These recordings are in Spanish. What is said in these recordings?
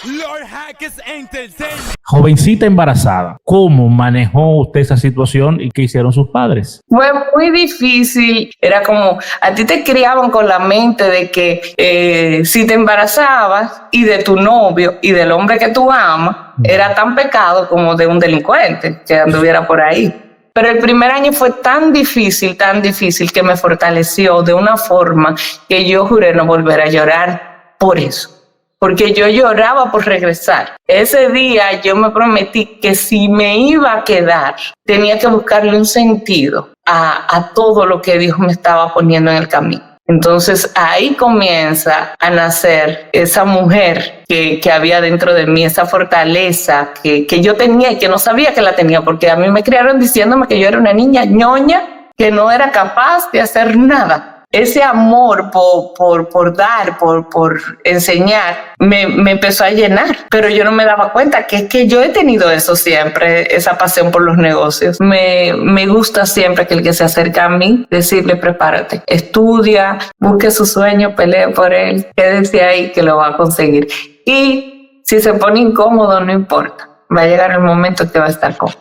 Lord Hackers Entertainment. Jovencita embarazada, ¿cómo manejó usted esa situación y qué hicieron sus padres? Fue muy difícil. Era como, a ti te criaban con la mente de que si te embarazabas y de tu novio y del hombre que tú amas, era tan pecado como de un delincuente que anduviera por ahí. Pero el primer año fue tan difícil que me fortaleció de una forma que yo juré no volver a llorar por eso. Porque yo lloraba por regresar. Ese día yo me prometí que si me iba a quedar, tenía que buscarle un sentido a todo lo que Dios me estaba poniendo en el camino. Entonces ahí comienza a nacer esa mujer que había dentro de mí, esa fortaleza que yo tenía y que no sabía que la tenía, porque a mí me criaron diciéndome que yo era una niña ñoña, que no era capaz de hacer nada. Ese amor por dar, por enseñar, me empezó a llenar, pero yo no me daba cuenta que yo he tenido eso siempre, esa pasión por los negocios. Me gusta siempre que el que se acerca a mí, decirle prepárate, estudia, busque su sueño, pelee por él, quédese ahí que lo va a conseguir. Y si se pone incómodo, no importa, va a llegar el momento que va a estar cómodo.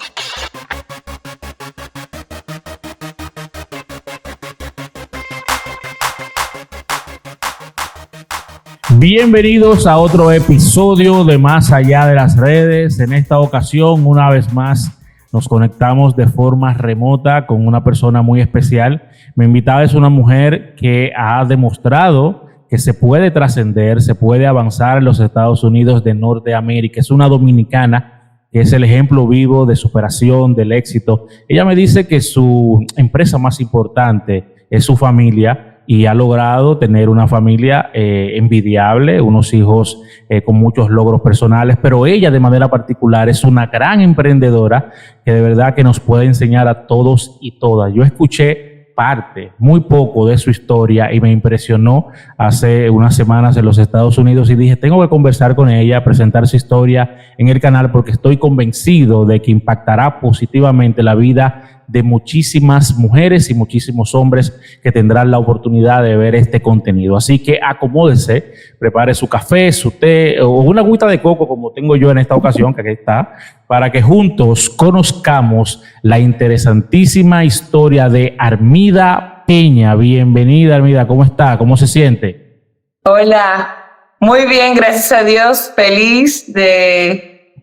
Bienvenidos a otro episodio de Más Allá de las Redes. En esta ocasión, una vez más, nos conectamos de forma remota con una persona muy especial. Mi invitada es una mujer que ha demostrado que se puede trascender, se puede avanzar en los Estados Unidos de Norteamérica. Es una dominicana que es el ejemplo vivo de superación, del éxito. Ella me dice que su empresa más importante es su familia, y ha logrado tener una familia envidiable, unos hijos con muchos logros personales, pero ella de manera particular es una gran emprendedora que de verdad que nos puede enseñar a todos y todas. Yo escuché parte, muy poco de su historia y me impresionó hace unas semanas en los Estados Unidos y dije, tengo que conversar con ella, presentar su historia en el canal porque estoy convencido de que impactará positivamente la vida de muchísimas mujeres y muchísimos hombres que tendrán la oportunidad de ver este contenido. Así que acomódese, prepare su café, su té o una agüita de coco como tengo yo en esta ocasión, que aquí está, para que juntos conozcamos la interesantísima historia de Armida Peña. Bienvenida, Armida, ¿cómo está? ¿Cómo se siente? Hola, muy bien, gracias a Dios, feliz de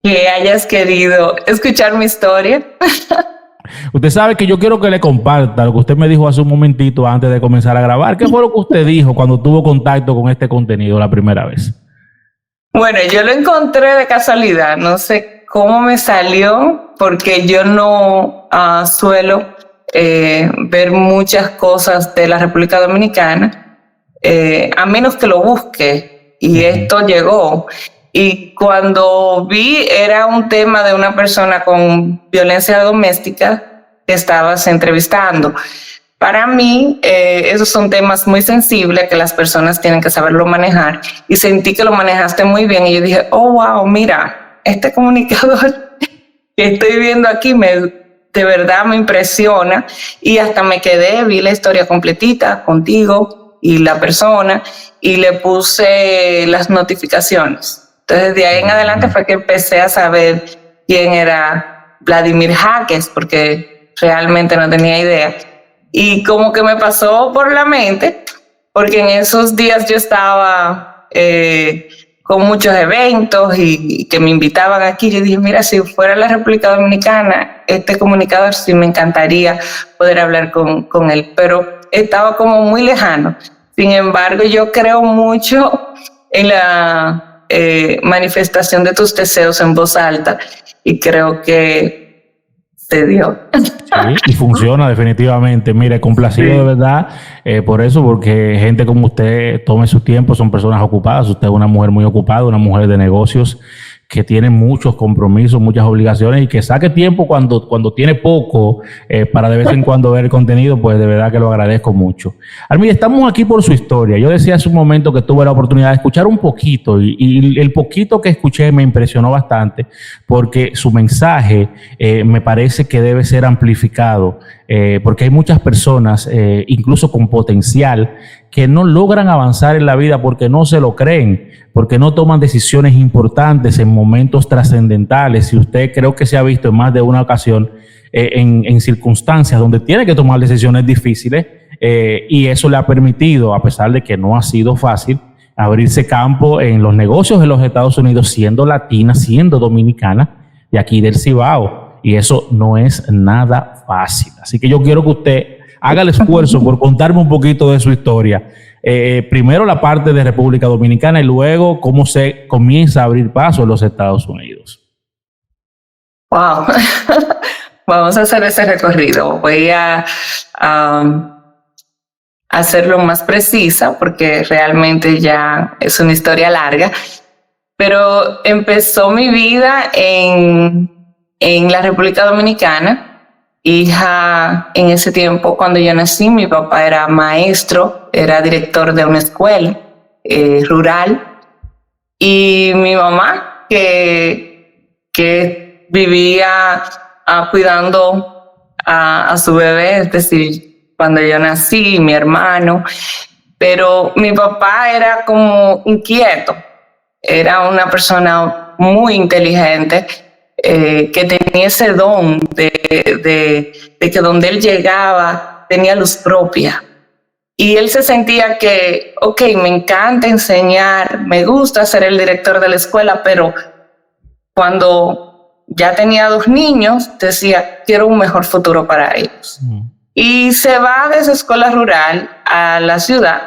que hayas querido escuchar mi historia. Usted sabe que yo quiero que le comparta lo que usted me dijo hace un momentito antes de comenzar a grabar. ¿Qué fue lo que usted dijo cuando tuvo contacto con este contenido la primera vez? Bueno, yo lo encontré de casualidad. No sé cómo me salió porque yo no suelo ver muchas cosas de la República Dominicana a menos que lo busque. Y esto llegó. Y cuando vi, era un tema de una persona con violencia doméstica que estabas entrevistando. Para mí, esos son temas muy sensibles que las personas tienen que saberlo manejar. Y sentí que lo manejaste muy bien. Y yo dije, oh, wow, mira, este comunicador que estoy viendo aquí de verdad me impresiona. Y hasta me quedé, vi la historia completita contigo y la persona y le puse las notificaciones. Entonces, de ahí en adelante fue que empecé a saber quién era Vladimir Jaques, porque realmente no tenía idea. Y como que me pasó por la mente, porque en esos días yo estaba con muchos eventos y que me invitaban aquí. Yo dije, mira, si fuera la República Dominicana, este comunicador sí me encantaría poder hablar con él, pero estaba como muy lejano. Sin embargo, yo creo mucho en la manifestación de tus deseos en voz alta y creo que se dio. Sí, y funciona definitivamente. Mire, complacido sí. De verdad por eso, porque gente como usted tome su tiempo, son personas ocupadas. Usted es una mujer muy ocupada, una mujer de negocios que tiene muchos compromisos, muchas obligaciones y que saque tiempo cuando tiene poco para de vez en cuando ver el contenido, pues de verdad que lo agradezco mucho. Armida, estamos aquí por su historia. Yo decía hace un momento que tuve la oportunidad de escuchar un poquito y el poquito que escuché me impresionó bastante porque su mensaje me parece que debe ser amplificado porque hay muchas personas, incluso con potencial, que no logran avanzar en la vida porque no se lo creen, porque no toman decisiones importantes en momentos trascendentales. Y usted creo que se ha visto en más de una ocasión en circunstancias donde tiene que tomar decisiones difíciles, y eso le ha permitido, a pesar de que no ha sido fácil, abrirse campo en los negocios de los Estados Unidos, siendo latina, siendo dominicana de aquí del Cibao. Y eso no es nada fácil. Así que yo quiero que usted haga el esfuerzo por contarme un poquito de su historia. Primero la parte de República Dominicana y luego cómo se comienza a abrir paso en los Estados Unidos. Wow. Vamos a hacer ese recorrido. Voy a hacerlo más precisa porque realmente ya es una historia larga. Pero empezó mi vida en la República Dominicana. Hija, en ese tiempo, cuando yo nací, mi papá era maestro, era director de una escuela rural, y mi mamá, que vivía cuidando a su bebé, es decir, cuando yo nací, mi hermano, pero mi papá era como inquieto, era una persona muy inteligente, que tenía ese don de que donde él llegaba tenía luz propia. Y él se sentía que, ok, me encanta enseñar, me gusta ser el director de la escuela, pero cuando ya tenía 2 niños, decía, quiero un mejor futuro para ellos. Y se va de esa escuela rural a la ciudad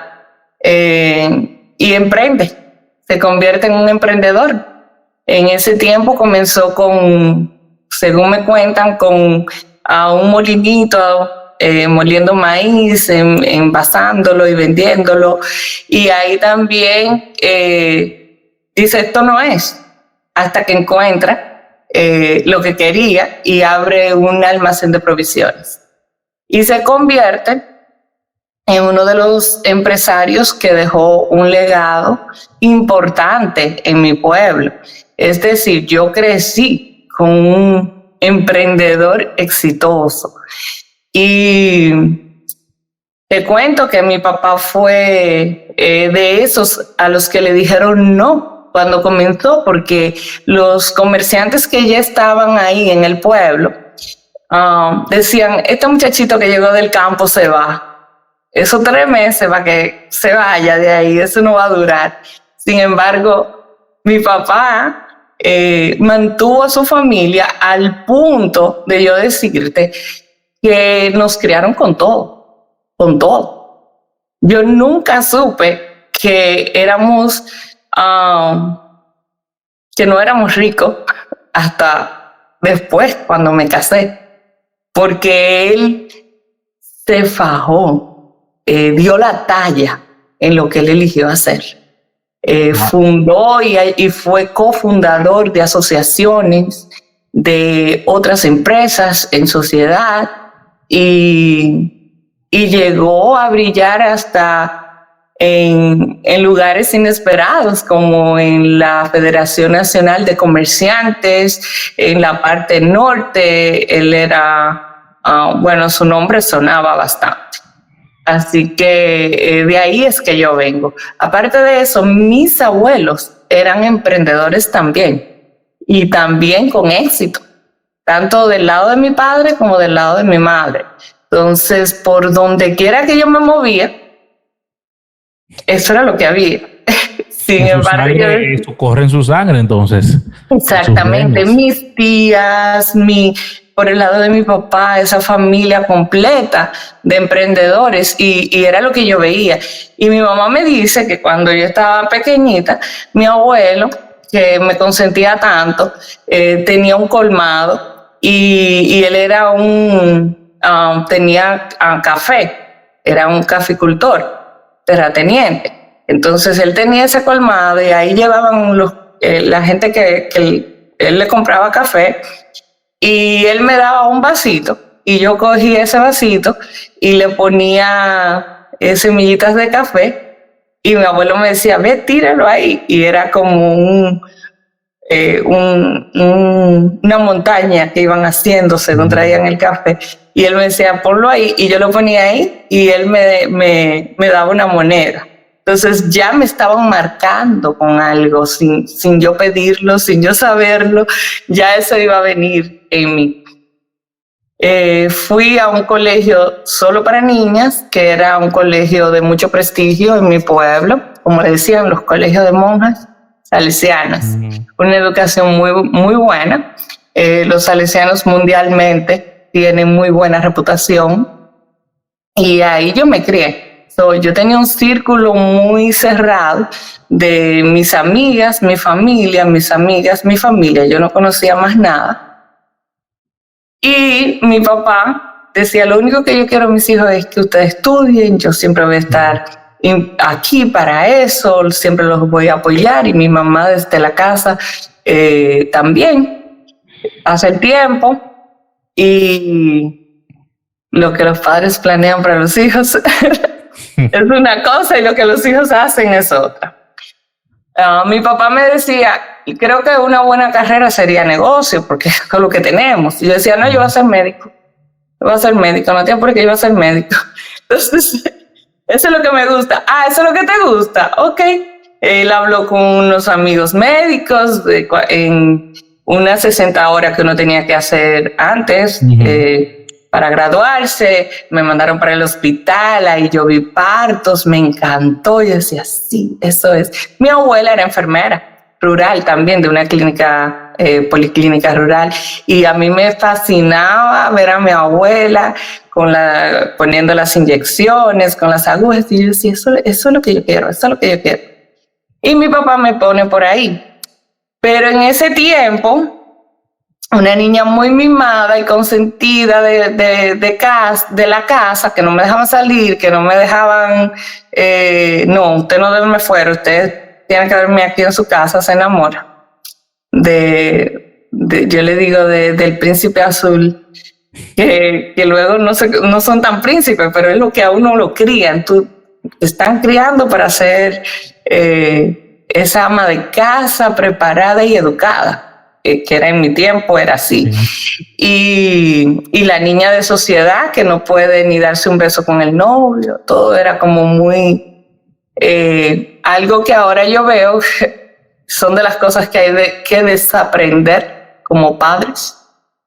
y emprende, se convierte en un emprendedor. En ese tiempo comenzó con, según me cuentan, con un molinito, moliendo maíz, envasándolo y vendiéndolo. Y ahí también dice, esto no es, hasta que encuentra lo que quería y abre un almacén de provisiones. Y se convierte en uno de los empresarios que dejó un legado importante en mi pueblo. Es decir, yo crecí con un emprendedor exitoso. Y te cuento que mi papá fue de esos a los que le dijeron no cuando comenzó, porque los comerciantes que ya estaban ahí en el pueblo decían, este muchachito que llegó del campo se va. Esos 3 meses para que se vaya de ahí, eso no va a durar. Sin embargo, mi papá mantuvo a su familia al punto de yo decirte que nos criaron con todo, con todo. Yo nunca supe que éramos, que no éramos ricos hasta después cuando me casé, porque él se fajó, dio la talla en lo que él eligió hacer. Fundó y fue cofundador de asociaciones, de otras empresas en sociedad, y llegó a brillar hasta en lugares inesperados, como en la Federación Nacional de Comerciantes, en la parte norte. Él era, bueno, su nombre sonaba bastante. Así que de ahí es que yo vengo. Aparte de eso, mis abuelos eran emprendedores también, y también con éxito, tanto del lado de mi padre como del lado de mi madre. Entonces, por donde quiera que yo me movía, eso era lo que había. Sin embargo, eso corre en su sangre, entonces. Exactamente. Mis tías, por el lado de mi papá, esa familia completa de emprendedores, y era lo que yo veía. Y mi mamá me dice que cuando yo estaba pequeñita, mi abuelo, que me consentía tanto, tenía un colmado, y él era tenía café, era un caficultor, terrateniente. Entonces él tenía ese colmado y ahí llevaban la gente que él le compraba café, y él me daba un vasito y yo cogía ese vasito y le ponía semillitas de café, y mi abuelo me decía, ve, tíralo ahí, y era como una montaña que iban haciendo según traían el café, Y él me decía, ponlo ahí, y yo lo ponía ahí, y él me daba una moneda. Entonces ya me estaban marcando con algo, sin yo pedirlo, sin yo saberlo, ya eso iba a venir en mí. Fui a un colegio solo para niñas, que era un colegio de mucho prestigio en mi pueblo, como le decían, los colegios de monjas salesianas. Una educación muy, muy buena. Los salesianos mundialmente tienen muy buena reputación, y ahí yo me crié. Yo tenía un círculo muy cerrado de mis amigas, mi familia, mis amigas, mi familia. Yo no conocía más nada. Y mi papá decía, lo único que yo quiero a mis hijos es que ustedes estudien, yo siempre voy a estar aquí para eso, siempre los voy a apoyar. Y mi mamá desde la casa también hace el tiempo. Y lo que los padres planean para los hijos es una cosa y lo que los hijos hacen es otra. Mi papá me decía, creo que una buena carrera sería negocio, porque es con lo que tenemos. Y yo decía, no, yo voy a ser médico. Yo voy a ser médico, no tiene por qué yo voy a ser médico. Entonces, eso es lo que me gusta. Ah, eso es lo que te gusta. Ok. Él habló con unos amigos médicos en unas 60 horas que uno tenía que hacer antes. Para graduarse, me mandaron para el hospital, ahí yo vi partos, me encantó, yo decía, sí, eso es. Mi abuela era enfermera rural también, de una clínica, policlínica rural, y a mí me fascinaba ver a mi abuela poniendo las inyecciones, con las agujas, y yo decía, eso es lo que yo quiero, eso es lo que yo quiero. Y mi papá me pone por ahí. Pero en ese tiempo, una niña muy mimada y consentida de la casa, que no me dejaban salir, que no me dejaban, no, usted no duerme fuera, usted tiene que dormir aquí en su casa, se enamora. Yo le digo del príncipe azul, que luego no son tan príncipes, pero es lo que a uno lo crían. Te están criando para ser esa ama de casa preparada y educada. Que era en mi tiempo, era así. Sí. Y la niña de sociedad que no puede ni darse un beso con el novio, todo era como muy... algo que ahora yo veo son de las cosas que hay que desaprender como padres,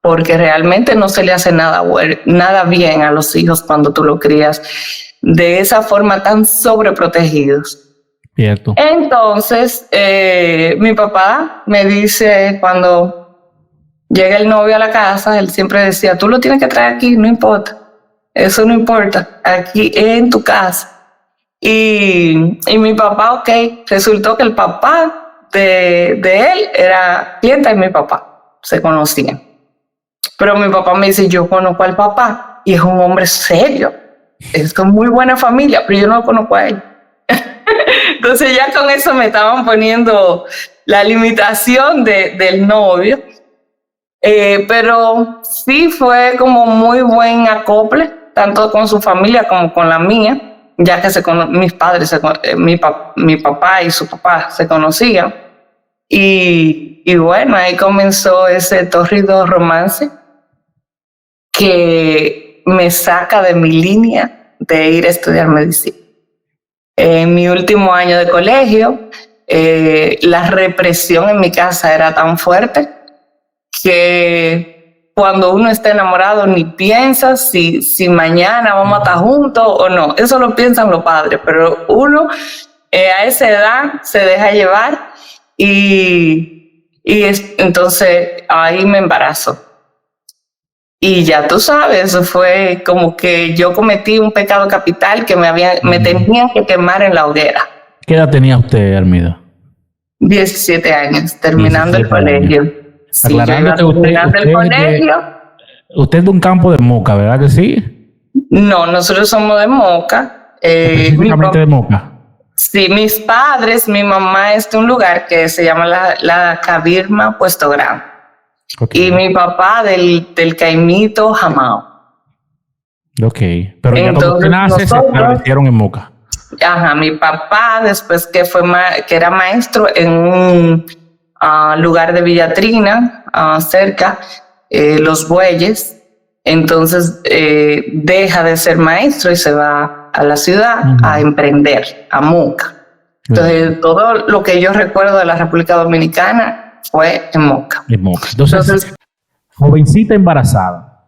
porque realmente no se le hace nada bien a los hijos cuando tú lo crías de esa forma tan sobreprotegidos. Cierto. Entonces, mi papá me dice, cuando llega el novio a la casa, él siempre decía, tú lo tienes que traer aquí, no importa, eso no importa, aquí en tu casa. Y mi papá, ok, resultó que el papá de él era cliente de mi papá, se conocían. Pero mi papá me dice, yo conozco al papá y es un hombre serio, es con muy buena familia, pero yo no lo conozco a él. Entonces ya con eso me estaban poniendo la limitación del novio, pero sí fue como muy buen acople, tanto con su familia como con la mía, ya que mis padres, mi papá y su papá se conocían. Y bueno, ahí comenzó ese tórrido romance que me saca de mi línea de ir a estudiar medicina. En mi último año de colegio, la represión en mi casa era tan fuerte que cuando uno está enamorado ni piensa si mañana vamos a estar juntos o no. Eso lo piensan los padres, pero uno a esa edad se deja llevar y entonces ahí me embarazo. Y ya tú sabes, eso fue como que yo cometí un pecado capital que me tenían que quemar en la hoguera. ¿Qué edad tenía usted, Armida? 17 años, terminando 17 el colegio. Años. Sí, aclarando que usted es de un campo de Moca, ¿verdad que sí? No, nosotros somos de Moca. Específicamente de Moca. Sí, mis padres, mi mamá es de un lugar que se llama la Cabirma Puesto Grande. Okay. Y mi papá del Caimito Jamao. Ok, pero ya cuando usted nace se establecieron en Moca. Ajá, mi papá después que era maestro en un lugar de Villatrina, cerca, Los Bueyes, Entonces deja de ser maestro y se va a la ciudad a emprender, a Moca. Entonces todo lo que yo recuerdo de la República Dominicana fue en Moca. Entonces, jovencita embarazada,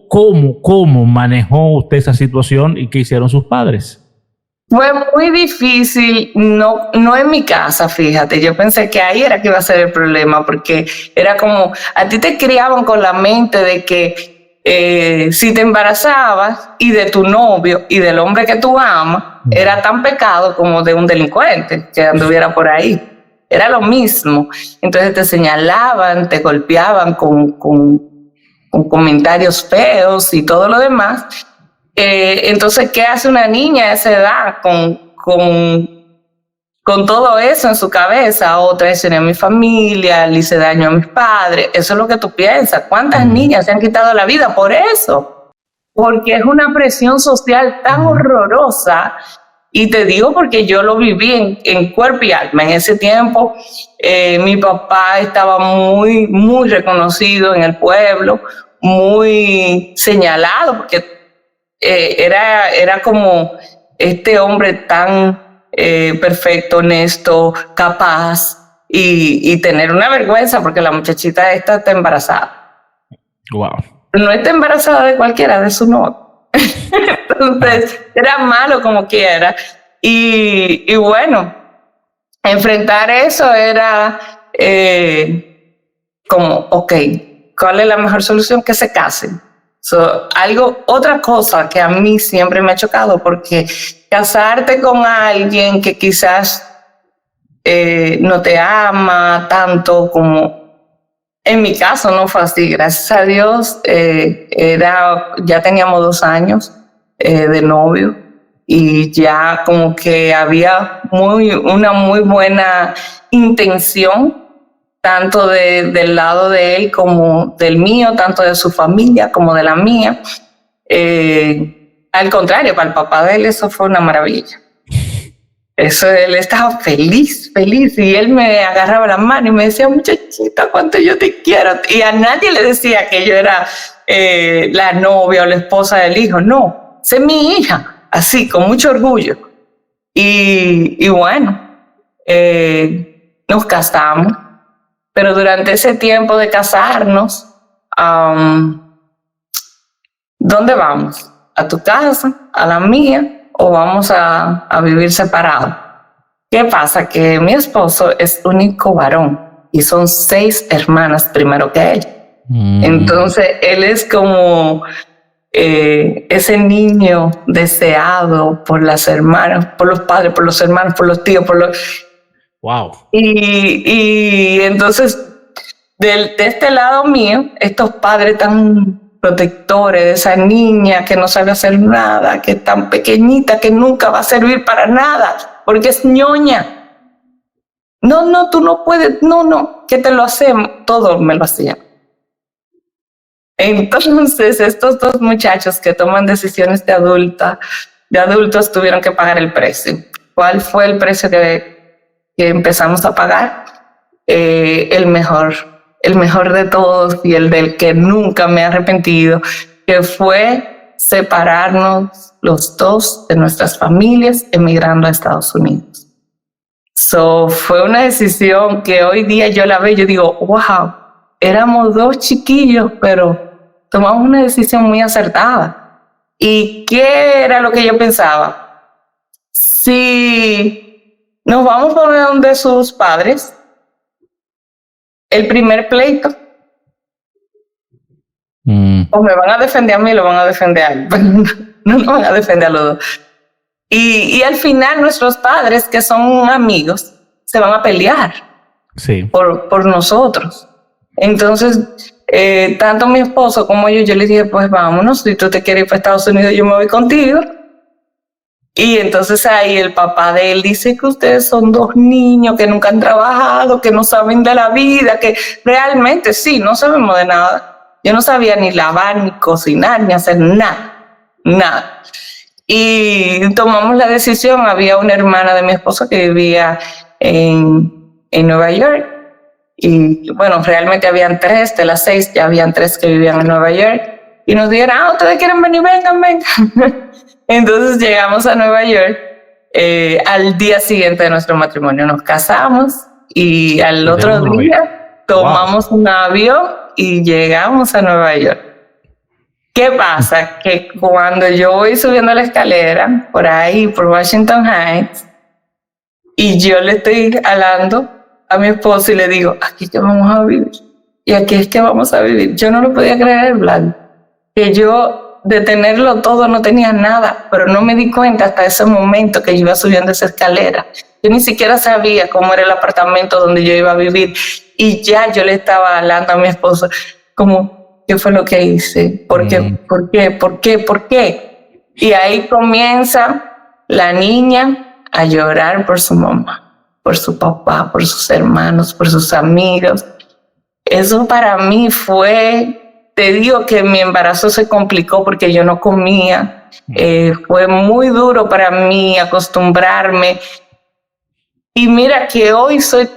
¿cómo manejó usted esa situación y qué hicieron sus padres? Fue muy difícil, no en mi casa, fíjate. Yo pensé que ahí era que iba a ser el problema, porque era como, a ti te criaban con la mente de que si te embarazabas y de tu novio y del hombre que tú amas, era tan pecado como de un delincuente que anduviera por ahí. Era lo mismo. Entonces te señalaban, te golpeaban con comentarios feos y todo lo demás. Entonces, ¿qué hace una niña a esa edad con todo eso en su cabeza? Traicioné a mi familia, le hice daño a mis padres. Eso es lo que tú piensas. ¿Cuántas niñas se han quitado la vida por eso? Porque es una presión social tan horrorosa. Y te digo porque yo lo viví en cuerpo y alma. En ese tiempo, mi papá estaba muy, muy reconocido en el pueblo, muy señalado, porque era como este hombre tan perfecto, honesto, capaz, y tener una vergüenza porque la muchachita esta está embarazada. Wow. No está embarazada de cualquiera, de su novio. Entonces era malo como quiera. Y bueno, enfrentar eso era como, ok, ¿cuál es la mejor solución? Que se casen. Otra cosa que a mí siempre me ha chocado, porque casarte con alguien que quizás no te ama tanto como en mi caso no fue así, gracias a Dios. Ya teníamos 2 años de novio y ya como que había una muy buena intención, tanto del lado de él como del mío, tanto de su familia como de la mía. Al contrario, para el papá de él eso fue una maravilla. Eso, él estaba feliz, y él me agarraba la mano y me decía, muchachita, cuánto yo te quiero. Y a nadie le decía que yo era la novia o la esposa del hijo. No, sé mi hija, así, con mucho orgullo. Y bueno, nos casamos. Pero durante ese tiempo de casarnos, ¿dónde vamos? ¿A tu casa? ¿A la mía? ¿O vamos a vivir separados? ¿Qué pasa? Que mi esposo es único varón y son 6 hermanas primero que él. Entonces, él es como ese niño deseado por las hermanas, por los padres, por los hermanos, por los tíos, por los... Wow. Y entonces, de este lado mío, estos padres tan protectores de esa niña que no sabe hacer nada, que es tan pequeñita, que nunca va a servir para nada, porque es ñoña. No, tú no puedes, no, que te lo hacemos, todo me lo hacían. Entonces, estos 2 muchachos que toman decisiones de adultos tuvieron que pagar el precio. ¿Cuál fue el precio que empezamos a pagar? El mejor de todos y el del que nunca me he arrepentido, que fue separarnos los 2 de nuestras familias emigrando a Estados Unidos. Fue una decisión que hoy día yo la veo y yo digo, wow, éramos 2 chiquillos, pero tomamos una decisión muy acertada. ¿Y qué era lo que yo pensaba? Si nos vamos por donde sus padres, el primer pleito, o me van a defender a mí, lo van a defender a él, no nos van a defender a los 2. Y al final nuestros padres, que son amigos, se van a pelear por nosotros. Entonces, tanto mi esposo como yo les dije, pues vámonos, si tú te quieres ir para Estados Unidos, yo me voy contigo. Y entonces ahí el papá de él dice que ustedes son 2 niños que nunca han trabajado, que no saben de la vida, que realmente sí, no sabemos de nada. Yo no sabía ni lavar, ni cocinar, ni hacer nada. Y tomamos la decisión. Había una hermana de mi esposo que vivía en Nueva York Y bueno, realmente habían 3, de las 6 ya habían 3 que vivían en Nueva York. Y nos dijeron, ustedes quieren venir, vengan. Entonces llegamos a Nueva York al día siguiente de nuestro matrimonio. Nos casamos y al otro día tomamos un avión y llegamos a Nueva York. ¿Qué pasa? Que cuando yo voy subiendo la escalera, por ahí, por Washington Heights, y yo le estoy hablando a mi esposo y le digo, aquí es que vamos a vivir, y aquí es que vamos a vivir. Yo no lo podía creer, Vlad, que yo de tenerlo todo no tenía nada, pero no me di cuenta hasta ese momento que yo iba subiendo esa escalera. Yo ni siquiera sabía cómo era el apartamento donde yo iba a vivir, y ya yo le estaba hablando a mi esposo como, ¿qué fue lo que hice? ¿Por qué? ¿Por qué? ¿Por qué? ¿Por qué? Y ahí comienza la niña a llorar por su mamá, por su papá, por sus hermanos, por sus amigos. Eso para mí fue, te digo que mi embarazo se complicó porque yo no comía. Fue muy duro para mí acostumbrarme. Y mira que hoy soy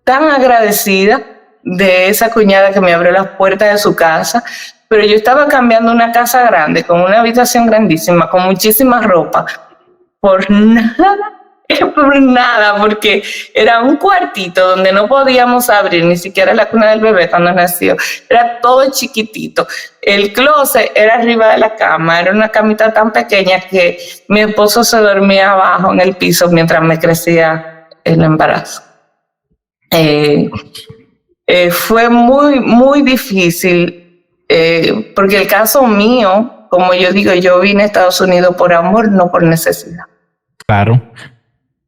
tan agradecida de esa cuñada que me abrió las puertas de su casa, pero yo estaba cambiando una casa grande, con una habitación grandísima, con muchísima ropa, por nada, porque era un cuartito donde no podíamos abrir ni siquiera la cuna del bebé cuando nació, era todo chiquitito, el closet era arriba de la cama, era una camita tan pequeña que mi esposo se dormía abajo en el piso mientras me crecía el embarazo. Fue muy, muy difícil, porque el caso mío, como yo digo, yo vine a Estados Unidos por amor, no por necesidad. Claro.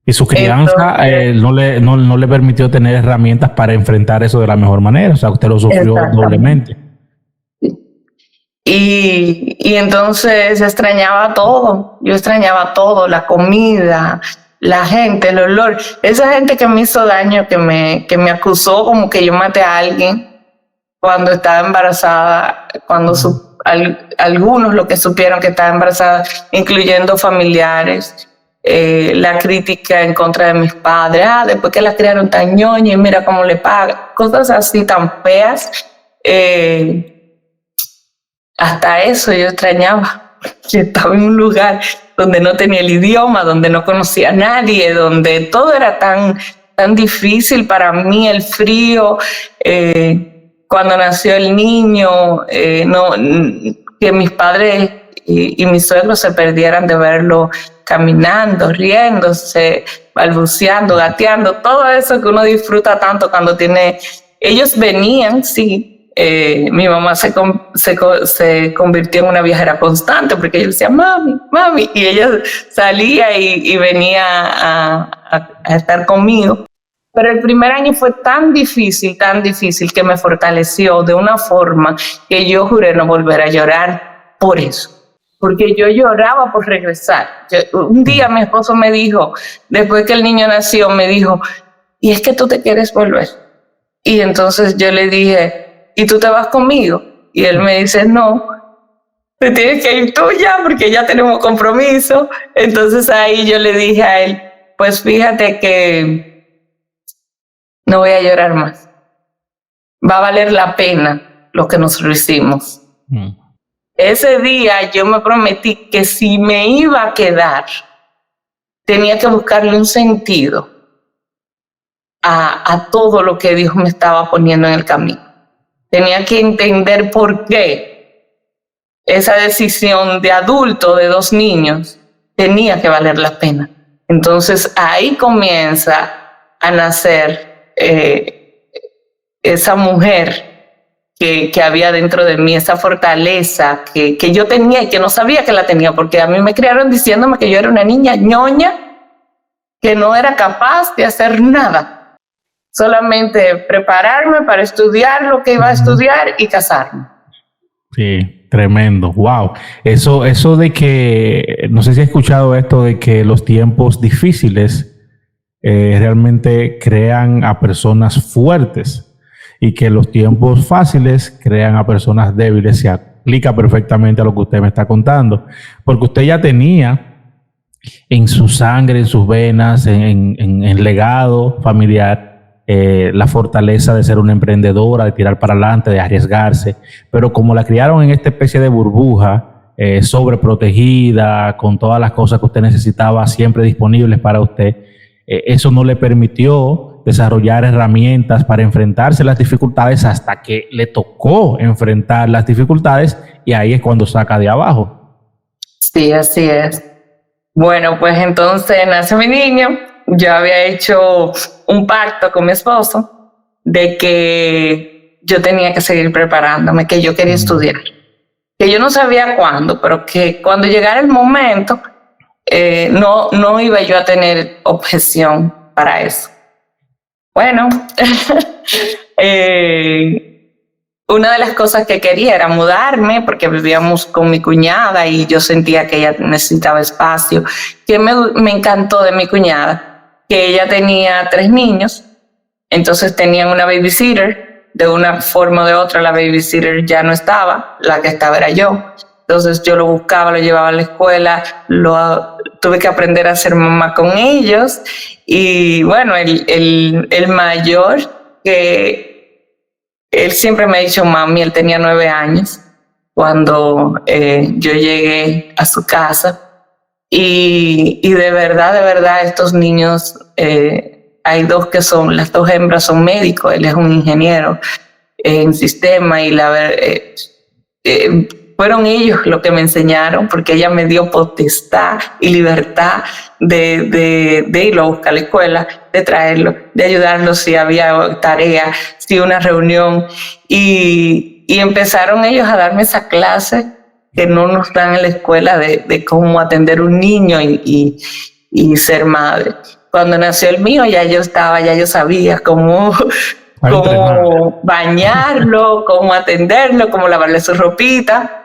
Y su crianza no le permitió tener herramientas para enfrentar eso de la mejor manera. O sea, usted lo sufrió doblemente. Y entonces extrañaba todo. Yo extrañaba todo, la comida, la gente, el olor. Esa gente que me hizo daño, que me acusó como que yo maté a alguien cuando estaba embarazada, cuando algunos lo que supieron que estaba embarazada, incluyendo familiares. La crítica en contra de mis padres, después que la criaron tan ñoña y mira cómo le pagan, cosas así tan feas. Hasta eso yo extrañaba. Yo estaba en un lugar donde no tenía el idioma, donde no conocía a nadie, donde todo era tan difícil para mí, el frío. Cuando nació el niño, que mis padres y mis suegros se perdieran de verlo caminando, riéndose, balbuceando, gateando, todo eso que uno disfruta tanto cuando tiene... Ellos venían, sí, mi mamá se convirtió en una viajera constante porque ella decía, mami, mami, y ella salía y venía a estar conmigo. Pero el primer año fue tan difícil que me fortaleció de una forma que yo juré no volver a llorar por eso. Porque yo lloraba por regresar. Un día mi esposo me dijo, después que el niño nació, me dijo, ¿y es que tú te quieres volver? Y entonces yo le dije, ¿y tú te vas conmigo? Y él me dice, no, te tienes que ir tú ya porque ya tenemos compromiso. Entonces ahí yo le dije a él, pues fíjate que no voy a llorar más. Va a valer la pena lo que nosotros hicimos. Ese día yo me prometí que si me iba a quedar, tenía que buscarle un sentido a todo lo que Dios me estaba poniendo en el camino. Tenía que entender por qué esa decisión de adulto de 2 niños tenía que valer la pena. Entonces ahí comienza a nacer esa mujer que había dentro de mí, esa fortaleza que yo tenía y que no sabía que la tenía, porque a mí me criaron diciéndome que yo era una niña ñoña, que no era capaz de hacer nada, solamente prepararme para estudiar lo que iba a estudiar y casarme. Sí, tremendo, wow. Eso de que, no sé si has escuchado esto de que los tiempos difíciles realmente crean a personas fuertes. Y que los tiempos fáciles crean a personas débiles. Se aplica perfectamente a lo que usted me está contando. Porque usted ya tenía en su sangre, en sus venas, en legado familiar, la fortaleza de ser una emprendedora, de tirar para adelante, de arriesgarse, pero como la criaron en esta especie de burbuja, sobreprotegida, con todas las cosas que usted necesitaba siempre disponibles para usted, eso no le permitió desarrollar herramientas para enfrentarse a las dificultades hasta que le tocó enfrentar las dificultades y ahí es cuando saca de abajo. Sí, así es. Bueno, pues entonces nace mi niño. Yo había hecho un pacto con mi esposo de que yo tenía que seguir preparándome, que yo quería estudiar, que yo no sabía cuándo, pero que cuando llegara el momento no iba yo a tener objeción para eso. Bueno, una de las cosas que quería era mudarme porque vivíamos con mi cuñada y yo sentía que ella necesitaba espacio. Que me encantó de mi cuñada, que ella tenía 3 niños, entonces tenían una babysitter. De una forma o de otra la babysitter ya no estaba, la que estaba era yo. Entonces yo lo buscaba, lo llevaba a la escuela, tuve que aprender a ser mamá con ellos. Y bueno, el mayor, que él siempre me ha dicho mami, él tenía 9 años cuando yo llegué a su casa. Y de verdad, estos niños, hay 2 que las 2 hembras son médicos, él es un ingeniero en sistema y fueron ellos los que me enseñaron, porque ella me dio potestad y libertad de irlo a buscar a la escuela, de traerlo, de ayudarlo si había tarea, si una reunión, y empezaron ellos a darme esa clase que no nos dan en la escuela de cómo atender un niño y ser madre. Cuando nació el mío ya yo sabía cómo bañarlo, cómo atenderlo, cómo lavarle su ropita.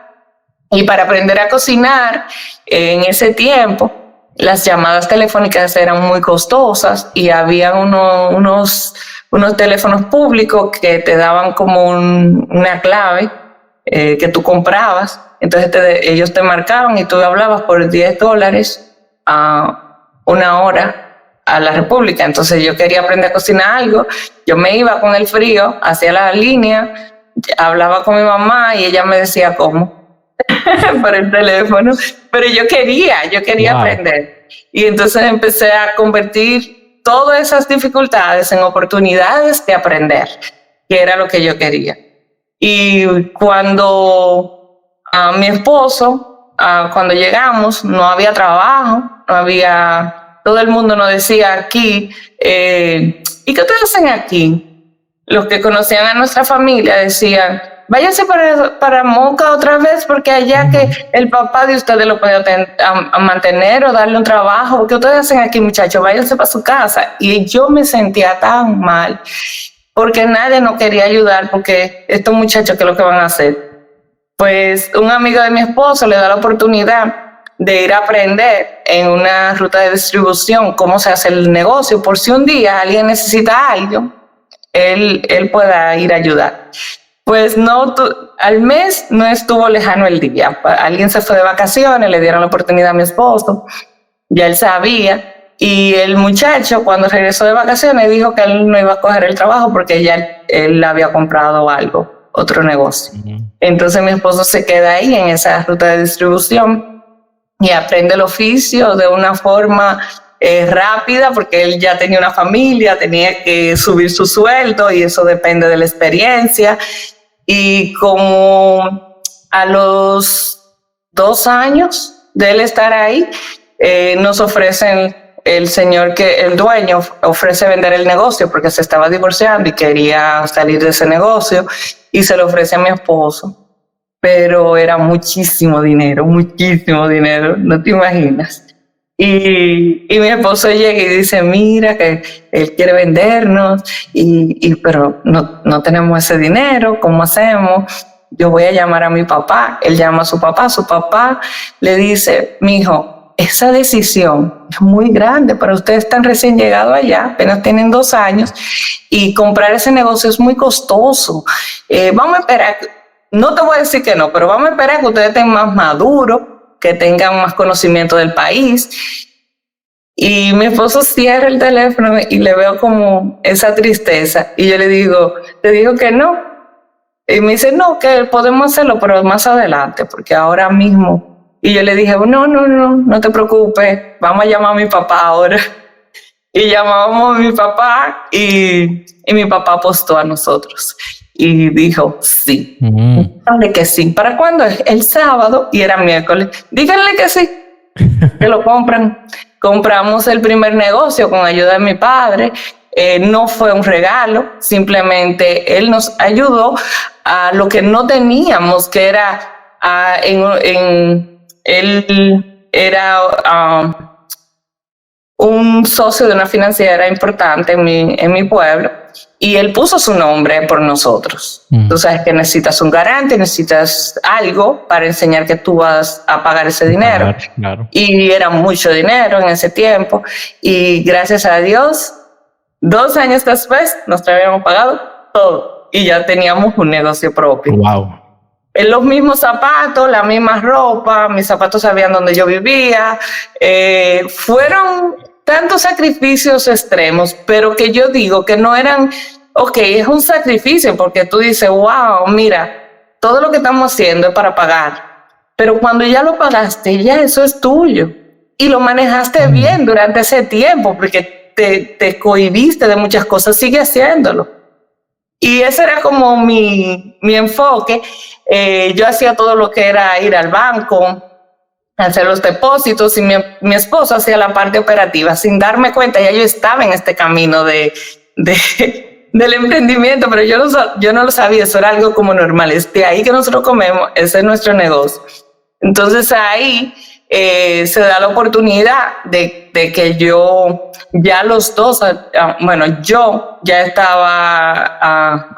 Y para aprender a cocinar, en ese tiempo, las llamadas telefónicas eran muy costosas y había unos teléfonos públicos que te daban como una clave que tú comprabas. Entonces ellos te marcaban y tú hablabas por $10 a 1 hora a la República. Entonces yo quería aprender a cocinar algo, yo me iba con el frío, hacía la línea, hablaba con mi mamá y ella me decía cómo por el teléfono, pero yo quería aprender. Y entonces empecé a convertir todas esas dificultades en oportunidades de aprender, que era lo que yo quería. Y cuando mi esposo, cuando llegamos, no había trabajo, todo el mundo nos decía aquí, ¿y qué ustedes hacen aquí? Los que conocían a nuestra familia decían, váyanse para Moca otra vez, porque allá que el papá de ustedes lo puede mantener o darle un trabajo. ¿Qué ustedes hacen aquí, muchachos? Váyanse para su casa. Y yo me sentía tan mal, porque nadie nos quería ayudar, porque estos muchachos, ¿qué es lo que van a hacer? Pues un amigo de mi esposo le da la oportunidad de ir a aprender en una ruta de distribución cómo se hace el negocio, por si un día alguien necesita algo, él pueda ir a ayudar. Pues no, al mes no estuvo lejano el día. Alguien se fue de vacaciones, le dieron la oportunidad a mi esposo, ya él sabía. Y el muchacho, cuando regresó de vacaciones, dijo que él no iba a coger el trabajo porque ya él había comprado algo, otro negocio. Entonces mi esposo se queda ahí en esa ruta de distribución y aprende el oficio de una forma rápida, porque él ya tenía una familia, tenía que subir su sueldo y eso depende de la experiencia. Y como a los 2 años de él estar ahí, nos ofrecen, el dueño ofrece vender el negocio porque se estaba divorciando y quería salir de ese negocio, y se lo ofrece a mi esposo. Pero era muchísimo dinero, no te imaginas. Y mi esposo llega y dice, mira que él quiere vendernos, pero no tenemos ese dinero, ¿cómo hacemos? Yo voy a llamar a mi papá. Él llama a su papá le dice, mijo, esa decisión es muy grande, para ustedes están recién llegados allá, apenas tienen 2 años, y comprar ese negocio es muy costoso. Vamos a esperar, no te voy a decir que no, pero vamos a esperar que ustedes estén más maduros, que tengan más conocimiento del país. Y mi esposo cierra el teléfono y le veo como esa tristeza. Y yo le digo que no. Y me dice, no, que podemos hacerlo, pero más adelante, porque ahora mismo. Y yo le dije, no te preocupes, vamos a llamar a mi papá ahora. Y llamábamos a mi papá y mi papá apostó a nosotros. Y dijo, sí. Díganle que sí. ¿Para cuándo es? El sábado y era miércoles. Díganle que sí, que lo compran. Compramos el primer negocio con ayuda de mi padre. No fue un regalo, simplemente él nos ayudó a lo que no teníamos, que era, él era un socio de una financiera importante en mi pueblo, y él puso su nombre por nosotros. Tú sabes que necesitas un garante, necesitas algo para enseñar que tú vas a pagar ese dinero. Claro. Y era mucho dinero en ese tiempo, y gracias a Dios, 2 años después nos habíamos pagado todo y ya teníamos un negocio propio. Wow. En los mismos zapatos, la misma ropa, mis zapatos sabían dónde yo vivía. Fueron tantos sacrificios extremos, pero que yo digo que no eran, ok, es un sacrificio porque tú dices, wow, mira, todo lo que estamos haciendo es para pagar. Pero cuando ya lo pagaste, ya eso es tuyo. Y lo manejaste bien durante ese tiempo porque te cohibiste de muchas cosas, sigue haciéndolo. Y ese era como mi enfoque. Yo hacía todo lo que era ir al banco, hacer los depósitos, y mi esposo hacía la parte operativa. Sin darme cuenta, ya yo estaba en este camino del emprendimiento, pero yo no lo sabía, eso era algo como normal. Es de ahí que nosotros comemos, ese es nuestro negocio. Entonces ahí se da la oportunidad de que yo, ya los dos, yo ya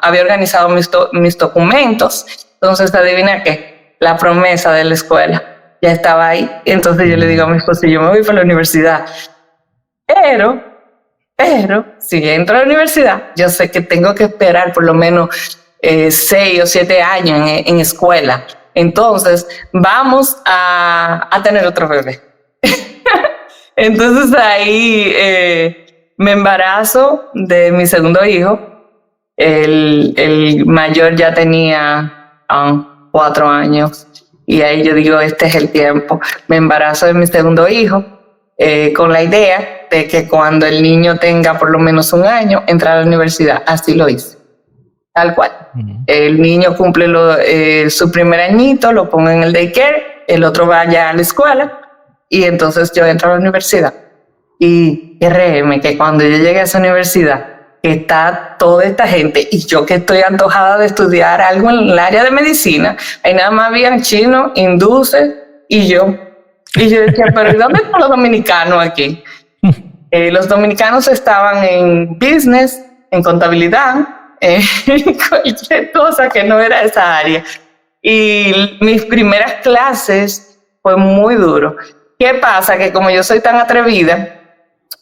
había organizado mis documentos. Entonces, adivina qué, la promesa de la escuela ya estaba ahí. Entonces yo le digo a mi esposo, yo me voy para la universidad, pero si entro a la universidad, yo sé que tengo que esperar por lo menos 6 o 7 años en escuela. Entonces, vamos a tener otro bebé. Entonces ahí me embarazo de mi segundo hijo. El mayor ya tenía 4 años. Y ahí yo digo, este es el tiempo. Me embarazo de mi segundo hijo con la idea de que cuando el niño tenga por lo menos 1 año, entrar a la universidad. Así lo hice. Tal cual. El niño cumple su primer añito, lo pongo en el daycare, el otro va ya a la escuela y entonces yo entro a la universidad. Y créeme que cuando yo llegué a esa universidad, que está toda esta gente y yo que estoy antojada de estudiar algo en el área de medicina, ahí nada más habían chinos, hindúes y yo. Y yo decía, pero ¿y dónde están los dominicanos aquí? Los dominicanos estaban en business, en contabilidad, cualquier cosa que no era esa área. Y mis primeras clases fue muy duro. ¿Qué pasa? Que como yo soy tan atrevida,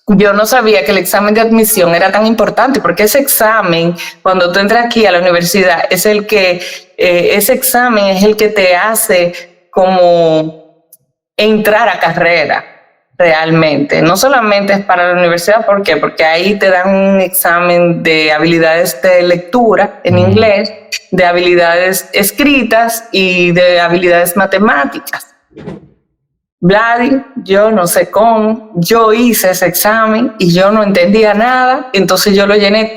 yo no sabía que el examen de admisión era tan importante, porque ese examen, cuando tú entras aquí a la universidad, ese examen es el que te hace como entrar a carrera. Realmente, no solamente es para la universidad, ¿por qué? Porque ahí te dan un examen de habilidades de lectura en inglés, de habilidades escritas y de habilidades matemáticas. Vladi, yo no sé cómo, yo hice ese examen y yo no entendía nada, entonces yo lo llené,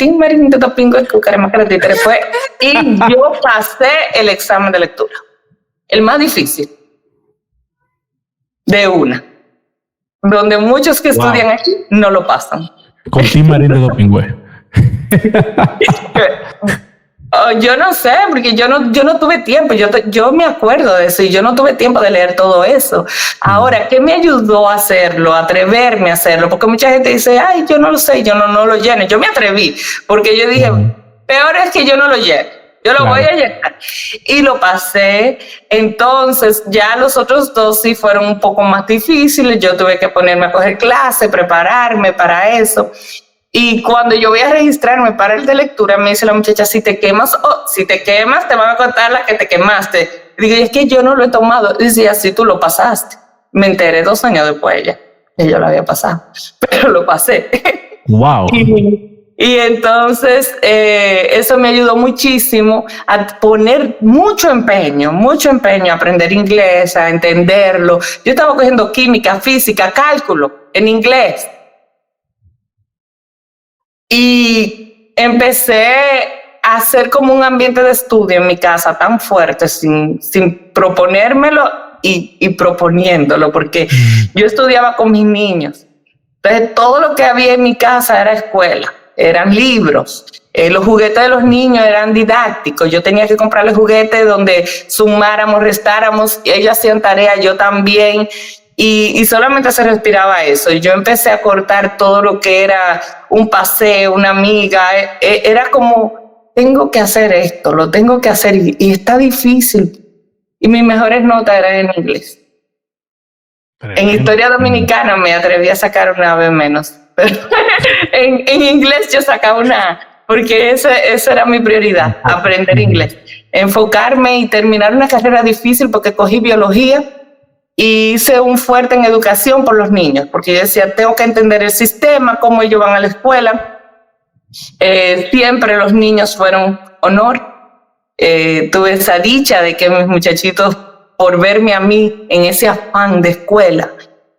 y yo pasé el examen de lectura, el más difícil, de una. Donde muchos que estudian aquí no lo pasan. Con Tim Marín de Dopingüe. Yo no sé, porque yo no tuve tiempo. Yo me acuerdo de eso y yo no tuve tiempo de leer todo eso. Ahora, ¿qué me ayudó a hacerlo, a atreverme a hacerlo? Porque mucha gente dice, ay, yo no lo sé, yo no lo lleno. Yo me atreví, porque yo dije, peor es que yo no lo lleno. Yo lo voy a llenar. Y lo pasé. Entonces, ya los otros 2 sí fueron un poco más difíciles. Yo tuve que ponerme a coger clase, prepararme para eso. Y cuando yo voy a registrarme para el de lectura, me dice la muchacha, si te quemas, te van a contar la que te quemaste. Y digo, es que yo no lo he tomado. Y dice, así tú lo pasaste. Me enteré 2 años después ya. que yo lo había pasado, pero lo pasé. Wow. Y entonces eso me ayudó muchísimo a poner mucho empeño a aprender inglés, a entenderlo. Yo estaba cogiendo química, física, cálculo en inglés. Y empecé a hacer como un ambiente de estudio en mi casa tan fuerte, sin proponérmelo y proponiéndolo, porque yo estudiaba con mis niños. Entonces todo lo que había en mi casa era escuela. Eran libros, los juguetes de los niños eran didácticos, yo tenía que comprarles juguetes donde sumáramos, restáramos, ellos hacían tarea, yo también, y solamente se respiraba eso. Yo empecé a cortar todo lo que era un paseo, una amiga, era como, tengo que hacer esto, lo tengo que hacer, y está difícil, y mis mejores notas eran en inglés. En historia dominicana me atreví a sacar una vez menos. Pero en inglés yo sacaba una, porque esa era mi prioridad, aprender inglés, enfocarme y terminar una carrera difícil, porque cogí biología y hice un fuerte en educación por los niños, porque yo decía, tengo que entender el sistema, cómo ellos van a la escuela. Siempre los niños fueron honor. Tuve esa dicha de que mis muchachitos, por verme a mí en ese afán de escuela,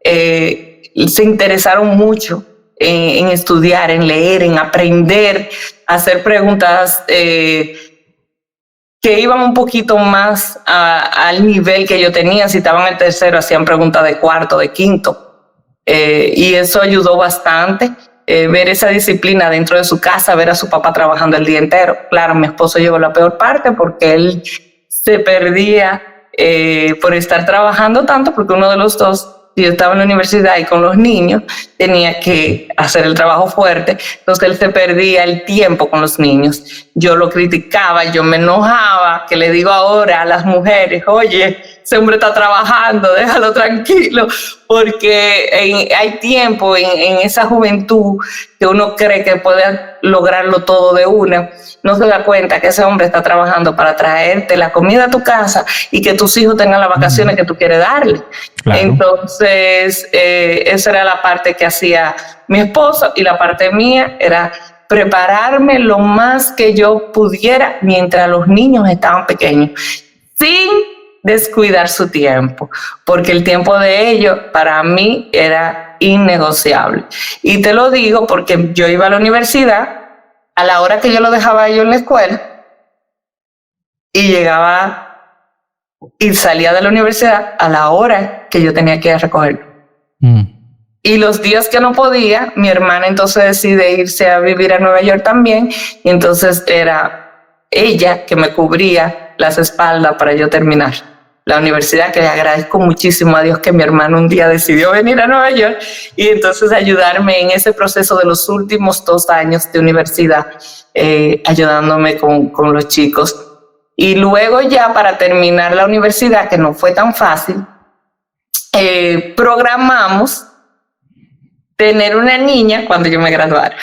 se interesaron mucho en estudiar, en leer, en aprender, hacer preguntas que iban un poquito más al nivel que yo tenía. Si estaban en tercero, hacían preguntas de cuarto, de quinto, y eso ayudó bastante. Ver esa disciplina dentro de su casa, ver a su papá trabajando el día entero. Claro, mi esposo llevó la peor parte porque él se perdía por estar trabajando tanto, porque uno de los dos, yo estaba en la universidad y con los niños tenía que hacer el trabajo fuerte, entonces él se perdía el tiempo con los niños. Yo lo criticaba, yo me enojaba, que le digo ahora a las mujeres, oye, ese hombre está trabajando, déjalo tranquilo, porque hay tiempo en esa juventud que uno cree que puede lograrlo todo de una. No se da cuenta que ese hombre está trabajando para traerte la comida a tu casa y que tus hijos tengan las vacaciones que tú quieres darle. Claro. Entonces, esa era la parte que hacía mi esposo, y la parte mía era prepararme lo más que yo pudiera mientras los niños estaban pequeños, sin descuidar su tiempo, porque el tiempo de ellos para mí era innegociable. Y te lo digo porque yo iba a la universidad a la hora que yo lo dejaba a ellos en la escuela, y llegaba y salía de la universidad a la hora que yo tenía que ir a recogerlo. Y los días que no podía, mi hermana entonces decide irse a vivir a Nueva York también, y entonces era ella que me cubría las espaldas para yo terminar la universidad, que le agradezco muchísimo a Dios que mi hermano un día decidió venir a Nueva York y entonces ayudarme en ese proceso de los últimos 2 años de universidad, ayudándome con los chicos. Y luego ya para terminar la universidad, que no fue tan fácil, programamos tener una niña cuando yo me graduara,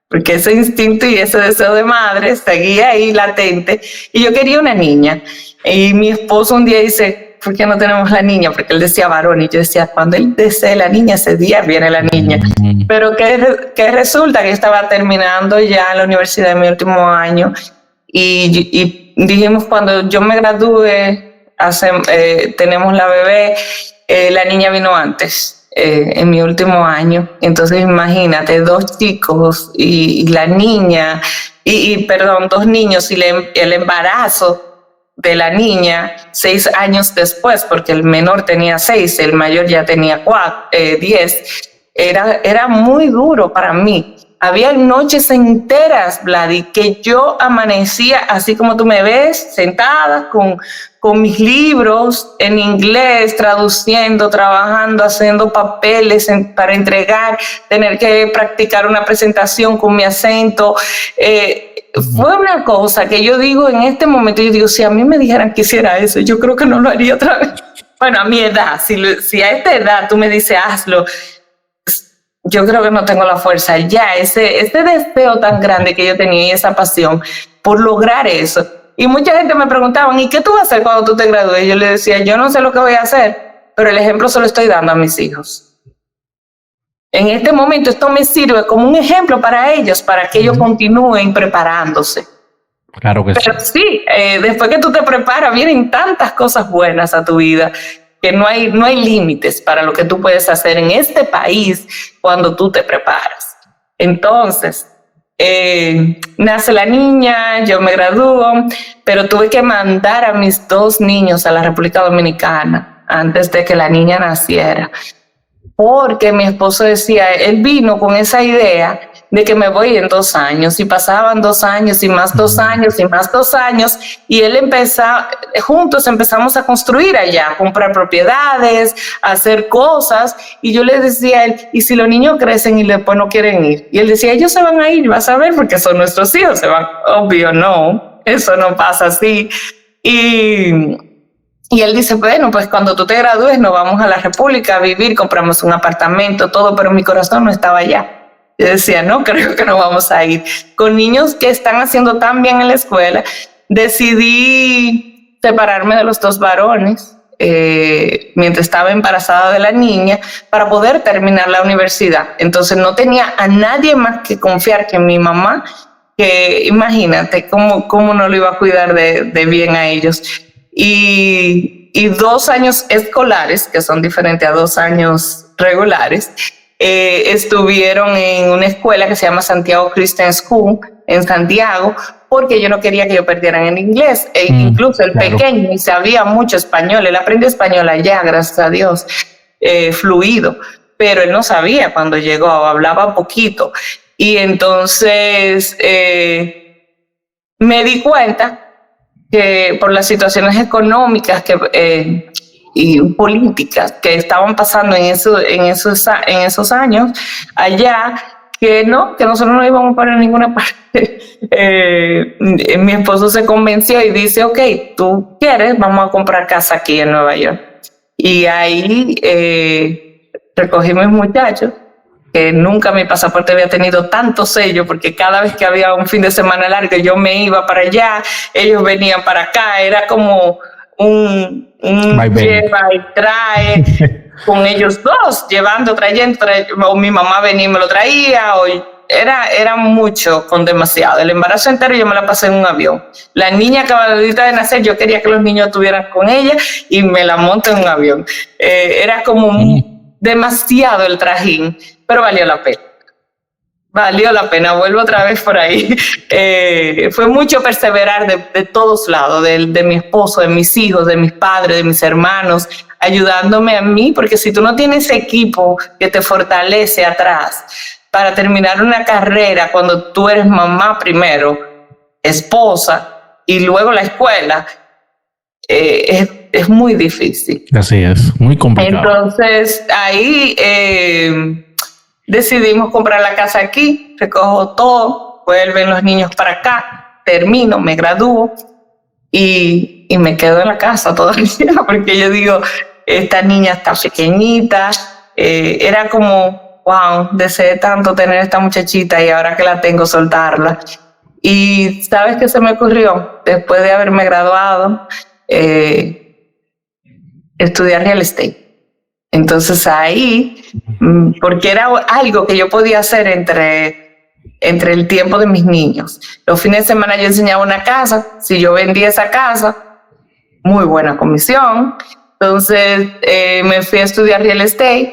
porque ese instinto y ese deseo de madre seguía ahí latente, y yo quería una niña. Y mi esposo un día dice, ¿por qué no tenemos la niña? Porque él decía varón, y yo decía, cuando él desee la niña, ese día viene la niña. Pero que resulta que yo estaba terminando ya la universidad en mi último año, y dijimos, cuando yo me gradúe, tenemos la bebé. La niña vino antes, en mi último año. Entonces imagínate, 2 chicos y la niña, perdón, 2 niños, y el embarazo de la niña 6 años después, porque el menor tenía 6, el mayor ya tenía 10. Era muy duro para mí. Había noches enteras, Vladi, que yo amanecía así como tú me ves, sentada con mis libros en inglés, traduciendo, trabajando, haciendo papeles para entregar, tener que practicar una presentación con mi acento. Fue una cosa que yo digo en este momento, yo digo, si a mí me dijeran que hiciera eso, yo creo que no lo haría otra vez. Bueno, a mi edad, si a esta edad tú me dices, hazlo, yo creo que no tengo la fuerza. Ya, ese deseo tan grande que yo tenía y esa pasión por lograr eso. Y mucha gente me preguntaba, ¿y qué tú vas a hacer cuando tú te gradúes? Y yo le decía, yo no sé lo que voy a hacer, pero el ejemplo se lo estoy dando a mis hijos. en este momento esto me sirve como un ejemplo para ellos, para que ellos continúen preparándose. Claro que Pero sí, después que tú te preparas, vienen tantas cosas buenas a tu vida que no hay límites para lo que tú puedes hacer en este país cuando tú te preparas. Entonces, nace la niña, yo me gradúo, pero tuve que mandar a mis 2 niños a la República Dominicana antes de que la niña naciera. Porque mi esposo decía, él vino con esa idea de que me voy en 2 años, y pasaban 2 años y más 2 años y más 2 años, y él juntos empezamos a construir allá, a comprar propiedades, a hacer cosas, y yo le decía a él, ¿y si los niños crecen y después no quieren ir? Y él decía, ellos se van a ir, vas a ver, porque son nuestros hijos, se van. Obvio, no, eso no pasa así. Y él dice, bueno, pues cuando tú te gradúes nos vamos a la República a vivir, compramos un apartamento, todo, pero mi corazón no estaba allá. Yo decía, no, creo que no vamos a ir. Con niños que están haciendo tan bien en la escuela, decidí separarme de los 2 varones mientras estaba embarazada de la niña para poder terminar la universidad. Entonces no tenía a nadie más que confiar que en mi mamá, que imagínate cómo no lo iba a cuidar de bien a ellos. Y 2 años escolares, que son diferentes a 2 años regulares, estuvieron en una escuela que se llama Santiago Christian School en Santiago, porque yo no quería que ellos perdieran el inglés. Incluso el pequeño y sabía mucho español, él aprendió español allá, gracias a Dios, fluido, pero él no sabía cuando llegó, hablaba poquito. Y entonces me di cuenta que por las situaciones económicas y políticas que estaban pasando en esos años allá, que nosotros no íbamos para ninguna parte. Mi esposo se convenció y dice, ok, tú quieres, vamos a comprar casa aquí en Nueva York. Y ahí recogí mis muchachos, que nunca mi pasaporte había tenido tanto sello, porque cada vez que había un fin de semana largo yo me iba para allá, ellos venían para acá, era como un lleva y trae con ellos 2, trayendo, o mi mamá venía y me lo traía, o era mucho con demasiado. El embarazo entero yo me la pasé en un avión. La niña acabadita de nacer, yo quería que los niños estuvieran con ella y me la monté en un avión. Era como demasiado el trajín, pero valió la pena. Valió la pena, vuelvo otra vez por ahí. Fue mucho perseverar de todos lados, de mi esposo, de mis hijos, de mis padres, de mis hermanos, ayudándome a mí, porque si tú no tienes equipo que te fortalece atrás para terminar una carrera cuando tú eres mamá primero, esposa y luego la escuela, es muy difícil. Así es, muy complicado. Entonces ahí decidimos comprar la casa aquí, recojo todo, vuelven los niños para acá, termino, me gradúo y me quedo en la casa todavía, porque yo digo, esta niña está pequeñita, era como, wow, deseé tanto tener esta muchachita y ahora que la tengo, soltarla. Y ¿sabes qué se me ocurrió? Después de haberme graduado, estudiar real estate. Entonces ahí, porque era algo que yo podía hacer entre el tiempo de mis niños. Los fines de semana yo enseñaba una casa, si yo vendía esa casa, muy buena comisión. Entonces me fui a estudiar real estate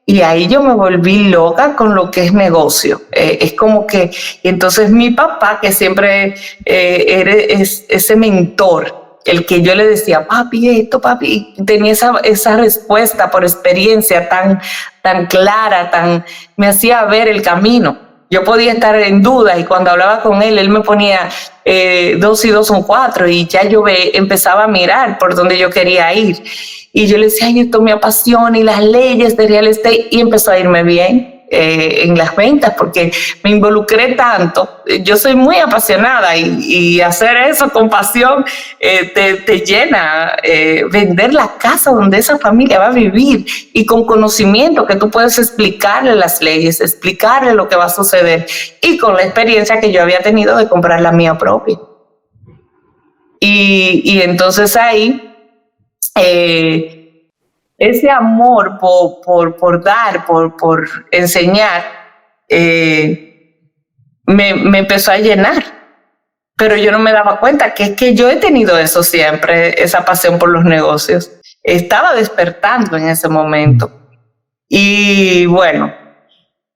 y ahí yo me volví loca con lo que es negocio. Es como que, entonces mi papá, que siempre era ese mentor, el que yo le decía, papi, esto, papi, tenía esa respuesta por experiencia tan clara, me hacía ver el camino. Yo podía estar en duda y cuando hablaba con él me ponía 2 y 2 son 4 y ya yo empezaba a mirar por donde yo quería ir. Y yo le decía, ay, esto me apasiona y las leyes de real estate, y empezó a irme bien en las ventas porque me involucré tanto. Yo soy muy apasionada y hacer eso con pasión te llena. Vender la casa donde esa familia va a vivir y con conocimiento que tú puedes explicarle las leyes, explicarle lo que va a suceder, y con la experiencia que yo había tenido de comprar la mía propia. Y entonces ahí ese amor por dar, por enseñar, me empezó a llenar. Pero yo no me daba cuenta que es que yo he tenido eso siempre, esa pasión por los negocios. Estaba despertando en ese momento. Y bueno,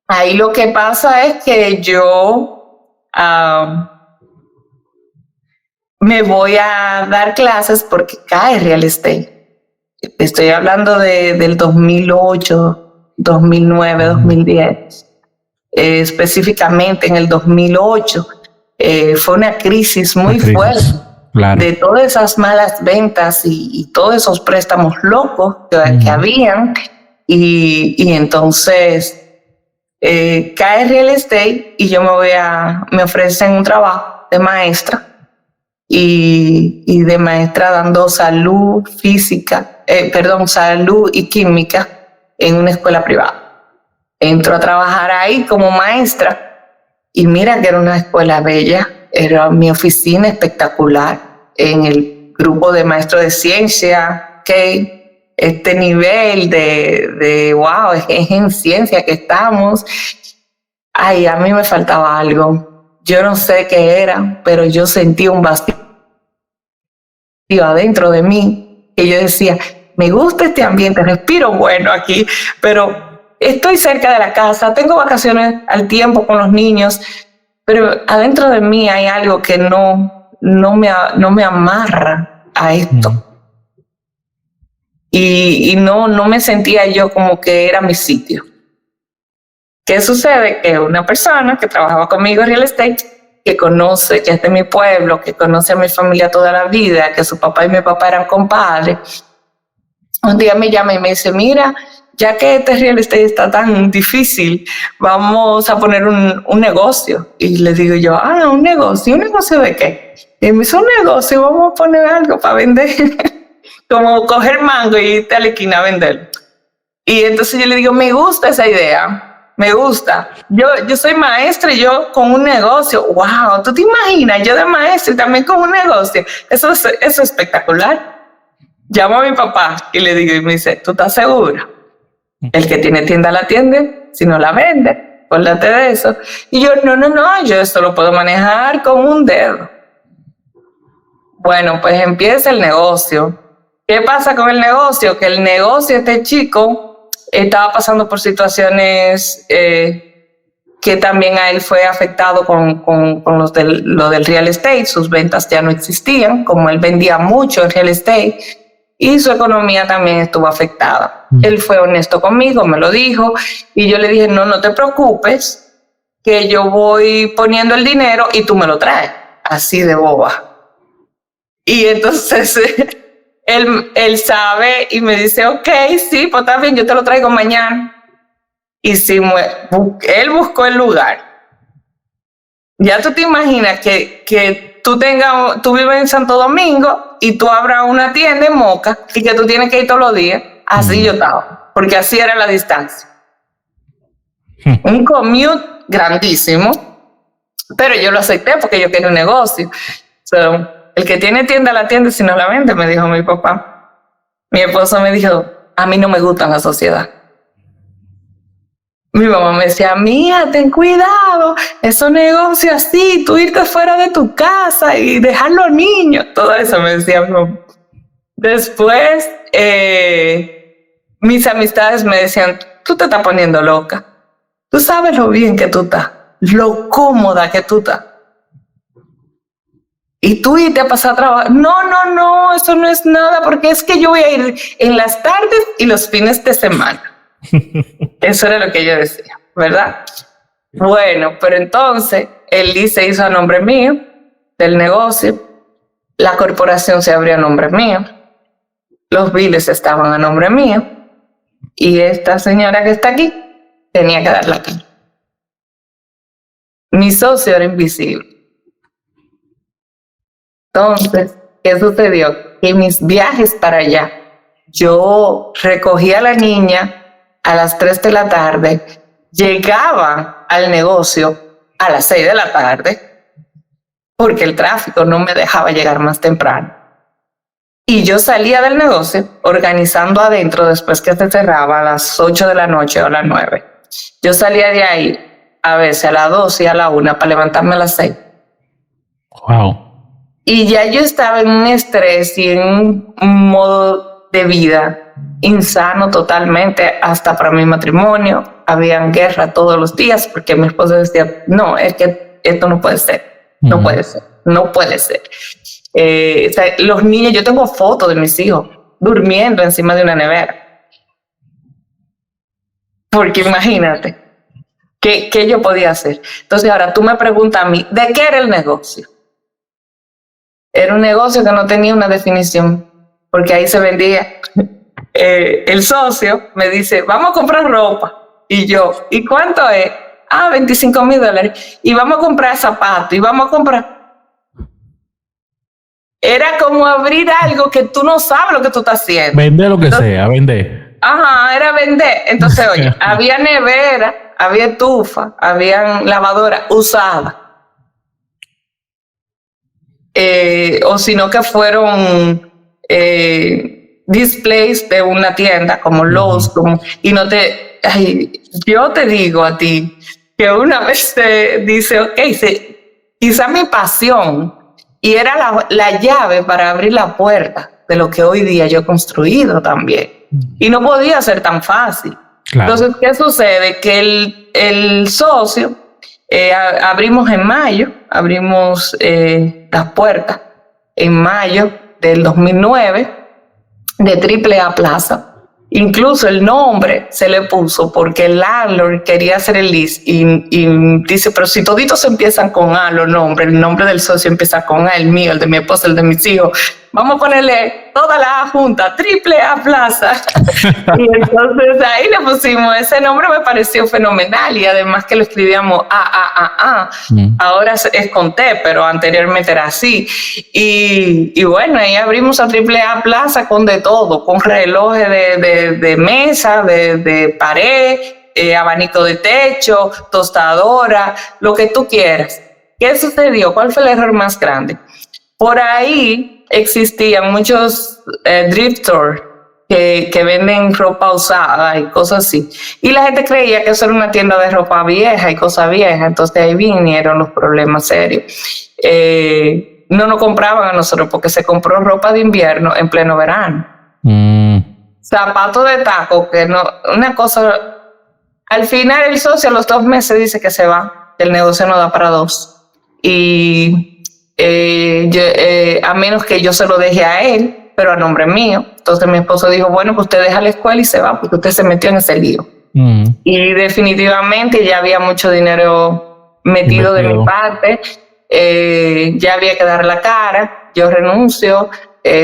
ahí lo que pasa es que yo me voy a dar clases porque cae real estate. Estoy hablando del 2008, 2009, 2010. Específicamente en el 2008. Fue una crisis muy fuerte, claro, de todas esas malas ventas y todos esos préstamos locos que habían, y entonces cae real estate y yo me ofrecen un trabajo de maestra y de maestra dando salud y química en una escuela privada. Entro a trabajar ahí como maestra. Y mira que era una escuela bella, era mi oficina espectacular, en el grupo de maestros de ciencia, que este nivel de wow, es en ciencia que estamos. Ay, a mí me faltaba algo, yo no sé qué era, pero yo sentí un vacío adentro de mí, que yo decía, me gusta este ambiente, respiro bueno aquí, pero estoy cerca de la casa, tengo vacaciones al tiempo con los niños, pero adentro de mí hay algo que no me amarra a esto. Y no me sentía yo como que era mi sitio. ¿Qué sucede? Que una persona que trabajaba conmigo en real estate, que es de mi pueblo, que conoce a mi familia toda la vida, que su papá y mi papá eran compadres, un día me llama y me dice, mira, ya que este real estate está tan difícil, vamos a poner un negocio. Y le digo yo, ¿un negocio? ¿Un negocio de qué? Y me dice, un negocio, vamos a poner algo para vender. Como coger mango y irte a la esquina a vender. Y entonces yo le digo, me gusta esa idea, me gusta. Yo soy maestra y yo con un negocio. Wow, ¿tú te imaginas? Yo de maestra y también con un negocio. Eso es espectacular. Llamo a mi papá y le digo, y me dice, ¿tú estás segura? El que tiene tienda la atiende, si no la vende, acuérdate de eso. Y yo, no, yo esto lo puedo manejar con un dedo. Bueno, pues empieza el negocio. ¿Qué pasa con el negocio? Que el negocio, este chico, estaba pasando por situaciones que también a él fue afectado con lo del real estate. Sus ventas ya no existían, como él vendía mucho en real estate, y su economía también estuvo afectada. Él fue honesto conmigo, me lo dijo, y yo le dije, no te preocupes, que yo voy poniendo el dinero y tú me lo traes, así de boba. Y entonces él sabe y me dice, ok, sí, pues está bien, yo te lo traigo mañana. Y sí, él buscó el lugar. Ya tú te imaginas que tú vives en Santo Domingo y tú abras una tienda en Moca y que tú tienes que ir todos los días. Así yo estaba, porque así era la distancia. Un commute grandísimo, pero yo lo acepté porque yo quería un negocio. El que tiene tienda la atiende, si no la vende, me dijo mi papá. Mi esposo me dijo, a mí no me gusta la sociedad. Mi mamá me decía, mía, ten cuidado, esos negocios así, tú irte fuera de tu casa y dejar los niños, todo eso me decía mi mamá. Después, mis amistades me decían, tú te estás poniendo loca, tú sabes lo bien que tú estás, lo cómoda que tú estás. Y tú irte a pasar a trabajar. No, eso no es nada, porque es que yo voy a ir en las tardes y los fines de semana. Eso era lo que yo decía, ¿verdad? Bueno, pero entonces el lease se hizo a nombre mío, del negocio, la corporación se abrió a nombre mío, los biles estaban a nombre mío, y esta señora que está aquí tenía que dar la cara. Mi socio era invisible. Entonces, ¿qué sucedió? Que mis viajes para allá, yo recogía a la niña a las 3 de la tarde, llegaba al negocio a las 6 de la tarde, porque el tráfico no me dejaba llegar más temprano. Y yo salía del negocio organizando adentro después que se cerraba a las 8 de la noche o a las 9. Yo salía de ahí a veces a las 12 y a la 1 para levantarme a las 6. Wow. Y ya yo estaba en un estrés y en un modo de vida insano totalmente, hasta para mi matrimonio. Habían guerra todos los días porque mi esposo decía, no, es que esto no puede ser, no puede ser, no puede ser. O sea, los niños, yo tengo fotos de mis hijos durmiendo encima de una nevera. Porque imagínate, ¿qué yo podía hacer? Entonces ahora tú me preguntas a mí, ¿de qué era el negocio? Era un negocio que no tenía una definición, porque ahí se vendía. El socio me dice, vamos a comprar ropa. Y yo, ¿y cuánto es? $25,000. Y vamos a comprar zapatos, y vamos a comprar. Era como abrir algo que tú no sabes lo que tú estás haciendo. Vender lo que sea, vender. Ajá, era vender. Entonces, oye, había nevera, había estufa, había lavadora usada. O sino que fueron displays de una tienda como Lowe's, y no te... Ay, yo te digo a ti que una vez te dice, ok, quizá mi pasión, y era la llave para abrir la puerta de lo que hoy día yo he construido también. Y no podía ser tan fácil. Claro. Entonces, ¿qué sucede? Que el socio, abrimos en mayo, abrimos las puertas en mayo del 2009 de AAA Plaza. Incluso el nombre se le puso porque el landlord quería hacer el lease y dice, pero si toditos empiezan con A, el nombre del socio empieza con A, el mío, el de mi esposa, el de mis hijos, vamos a ponerle toda la A junta, AAA Plaza. Y entonces ahí le pusimos ese nombre, me pareció fenomenal, y además que lo escribíamos ahora es con T, pero anteriormente era así. Y bueno, ahí abrimos a AAA Plaza con de todo, con relojes de mesa, de pared, abanico de techo, tostadora, lo que tú quieras. ¿Qué sucedió? ¿Cuál fue el error más grande? Por ahí existían muchos thrift stores que venden ropa usada y cosas así. Y la gente creía que eso era una tienda de ropa vieja y cosas viejas. Entonces ahí vinieron los problemas serios. No nos compraban a nosotros porque se compró ropa de invierno en pleno verano. Zapatos de taco, que no, una cosa. Al final el socio a los 2 meses dice que se va, que el negocio no da para 2. Y a menos que yo se lo deje a él, pero a nombre mío. Entonces mi esposo dijo, bueno, pues usted deja la escuela y se va porque usted se metió en ese lío. Y definitivamente ya había mucho dinero metido de mi parte. Ya había que dar la cara. Yo renuncio,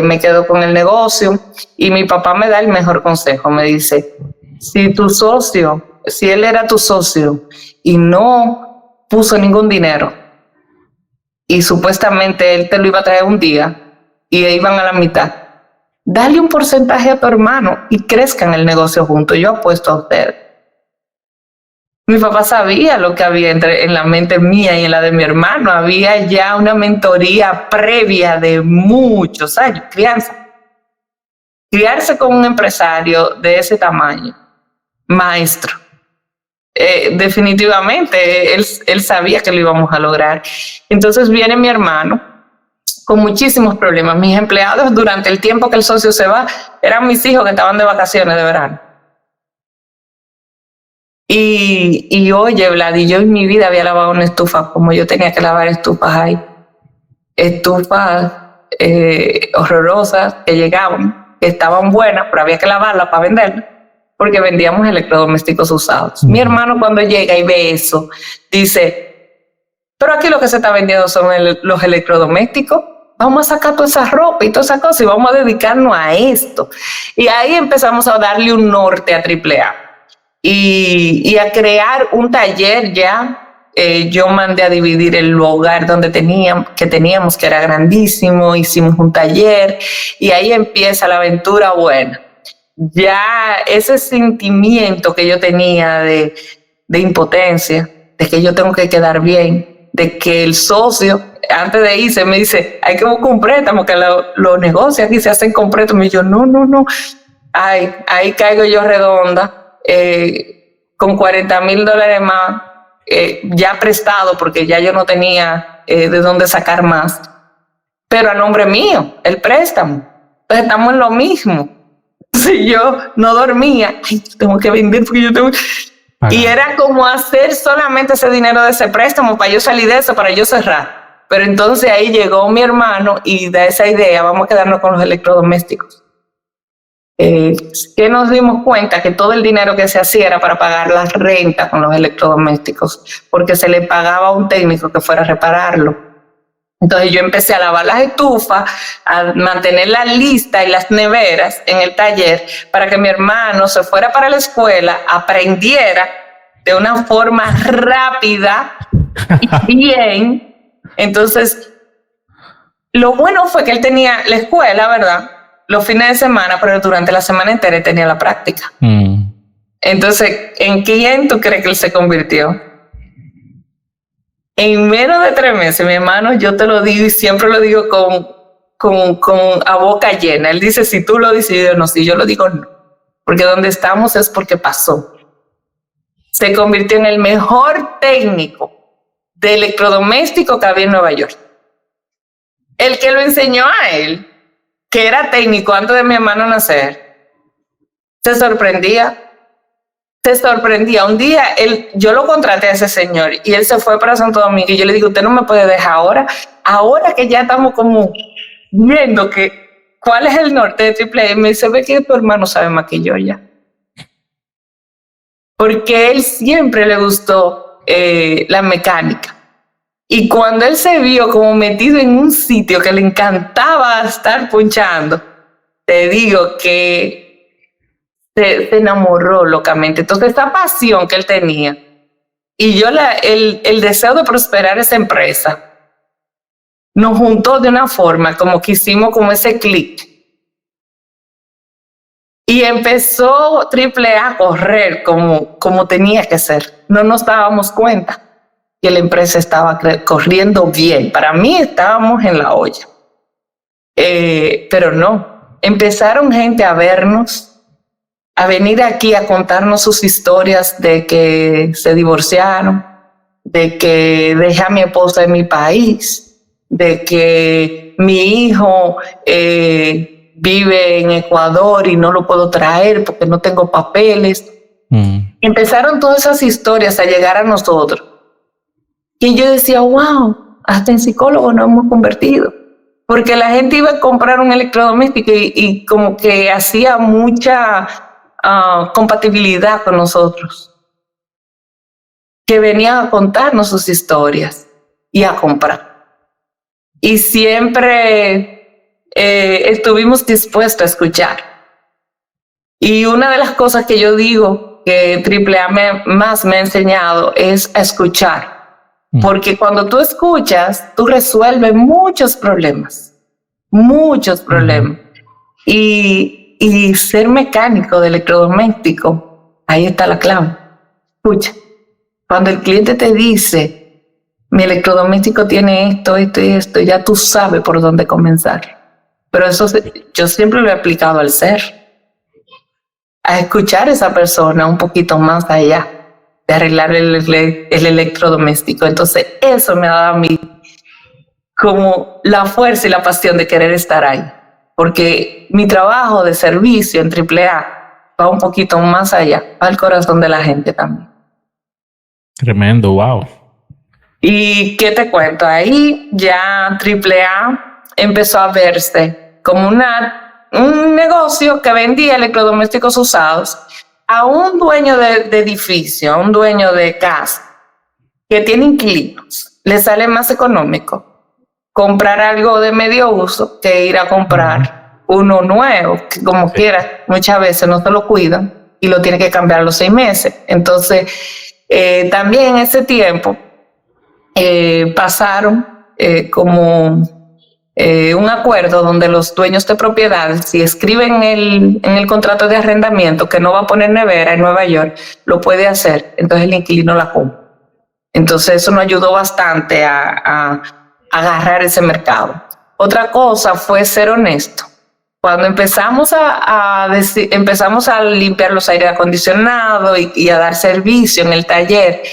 me quedo con el negocio, y mi papá me da el mejor consejo. Me dice, si él era tu socio y no puso ningún dinero, y supuestamente él te lo iba a traer un día y iban a la mitad, dale un porcentaje a tu hermano y crezcan el negocio juntos. Yo apuesto a ustedes. Mi papá sabía lo que había en la mente mía y en la de mi hermano. Había ya una mentoría previa de muchos años, criarse con un empresario de ese tamaño, maestro. Definitivamente él sabía que lo íbamos a lograr. Entonces viene mi hermano con muchísimos problemas. Mis empleados, durante el tiempo que el socio se va, eran mis hijos que estaban de vacaciones de verano. Y oye, Vlad, y yo en mi vida había lavado una estufa como yo tenía que lavar estufas ahí. Estufas horrorosas que llegaban, que estaban buenas, pero había que lavarlas para venderlas, porque vendíamos electrodomésticos usados. Mi hermano, cuando llega y ve eso, dice, pero aquí lo que se está vendiendo son los electrodomésticos. Vamos a sacar toda esa ropa y toda esa cosa y vamos a dedicarnos a esto. Y ahí empezamos a darle un norte a AAA y a crear un taller ya. Yo mandé a dividir el lugar donde teníamos, que era grandísimo. Hicimos un taller y ahí empieza la aventura buena. Ya ese sentimiento que yo tenía de impotencia, de que yo tengo que quedar bien, de que el socio, antes de irse, me dice, hay que buscar un préstamo, que los negocios aquí se hacen con préstamo. Y yo, no. Ay, ahí caigo yo redonda, con $40,000 más, ya prestado, porque ya yo no tenía de dónde sacar más, pero a nombre mío, el préstamo. Entonces estamos en lo mismo. Si yo no dormía, ay, tengo que vender porque yo tengo... Y era como hacer solamente ese dinero de ese préstamo para yo salir de eso, para yo cerrar. Pero entonces ahí llegó mi hermano y da esa idea, vamos a quedarnos con los electrodomésticos. Que nos dimos cuenta que todo el dinero que se hacía era para pagar las rentas con los electrodomésticos, porque se le pagaba a un técnico que fuera a repararlo. Entonces yo empecé a lavar las estufas, a mantener la lista y las neveras en el taller para que mi hermano se fuera para la escuela, aprendiera de una forma rápida y bien. Entonces, lo bueno fue que él tenía la escuela, ¿verdad?, los fines de semana, pero durante la semana entera él tenía la práctica. Entonces, ¿en quién tú crees que él se convirtió? En menos de 3 meses, mi hermano, yo te lo digo y siempre lo digo con a boca llena. Él dice, si tú lo dices, yo no, si yo lo digo, no. Porque donde estamos es porque pasó. Se convirtió en el mejor técnico de electrodoméstico que había en Nueva York. El que lo enseñó a él, que era técnico antes de mi hermano nacer, se sorprendía. Un día yo lo contraté a ese señor y él se fue para Santo Domingo y yo le digo, usted no me puede dejar ahora que ya estamos como viendo que cuál es el norte de AAA. Y me dice, ve que tu hermano sabe más que yo ya. Porque él siempre le gustó la mecánica. Y cuando él se vio como metido en un sitio que le encantaba estar punchando, te digo que se enamoró locamente. Entonces, esa pasión que él tenía y yo el deseo de prosperar esa empresa nos juntó de una forma como que hicimos como ese clic. Y empezó AAA a correr como tenía que ser. No nos dábamos cuenta que la empresa estaba corriendo bien. Para mí estábamos en la olla. Pero no. Empezaron gente a vernos, a venir aquí a contarnos sus historias de que se divorciaron, de que dejé a mi esposa en mi país, de que mi hijo vive en Ecuador y no lo puedo traer porque no tengo papeles. Empezaron todas esas historias a llegar a nosotros. Y yo decía, wow, hasta en psicólogos nos hemos convertido. Porque la gente iba a comprar un electrodoméstico y como que hacía mucha compatibilidad con nosotros, que venían a contarnos sus historias y a comprar. Y siempre estuvimos dispuestos a escuchar. Y una de las cosas que yo digo que AAA más me ha enseñado es a escuchar. Porque cuando tú escuchas, tú resuelves muchos problemas. Y ser mecánico de electrodoméstico, ahí está la clave. Escucha, cuando el cliente te dice, mi electrodoméstico tiene esto, esto y esto, ya tú sabes por dónde comenzar. Pero eso yo siempre lo he aplicado al ser. A escuchar a esa persona un poquito más allá de arreglar el electrodoméstico. Entonces eso me ha dado a mí como la fuerza y la pasión de querer estar ahí. Porque mi trabajo de servicio en AAA va un poquito más allá, va al corazón de la gente también. Tremendo, wow. ¿Y qué te cuento? Ahí ya AAA empezó a verse como un negocio que vendía electrodomésticos usados a un dueño de edificio, a un dueño de casa que tiene inquilinos. Le sale más económico comprar algo de medio uso que ir a comprar uno nuevo, que como quiera, muchas veces no se lo cuidan y lo tiene que cambiar a los 6 meses. Entonces, también en ese tiempo pasaron como un acuerdo donde los dueños de propiedades, si escriben en el contrato de arrendamiento que no va a poner nevera en Nueva York, lo puede hacer. Entonces el inquilino la compra. Entonces eso nos ayudó bastante a agarrar ese mercado. Otra cosa fue ser honesto. Cuando empezamos empezamos a limpiar los aire acondicionados y a dar servicio en el taller,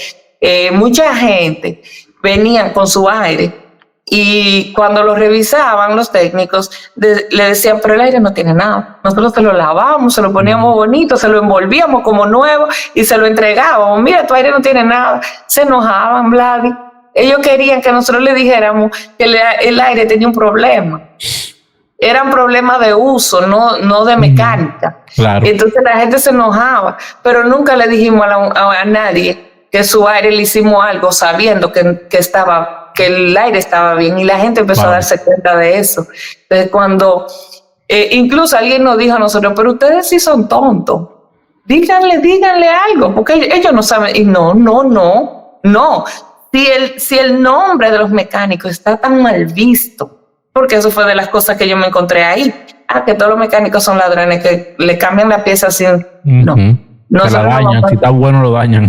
mucha gente venía con su aire y cuando lo revisaban los técnicos le decían, pero el aire no tiene nada. Nosotros se lo lavamos, se lo poníamos bonito, se lo envolvíamos como nuevo y se lo entregábamos. Mira, tu aire no tiene nada. Se enojaban, Vladi. Ellos querían que nosotros le dijéramos que el aire tenía un problema. Eran problemas de uso, no de mecánica. Claro. Entonces la gente se enojaba, pero nunca le dijimos a nadie que su aire le hicimos algo sabiendo que el aire estaba bien, y la gente empezó a darse cuenta de eso. Entonces cuando incluso alguien nos dijo a nosotros, pero ustedes sí son tontos, díganle algo, porque ellos no saben. Y no. Si el nombre de los mecánicos está tan mal visto, porque eso fue de las cosas que yo me encontré ahí. Que todos los mecánicos son ladrones, que le cambian la pieza así. No. Se la dañan, si está bueno lo dañan.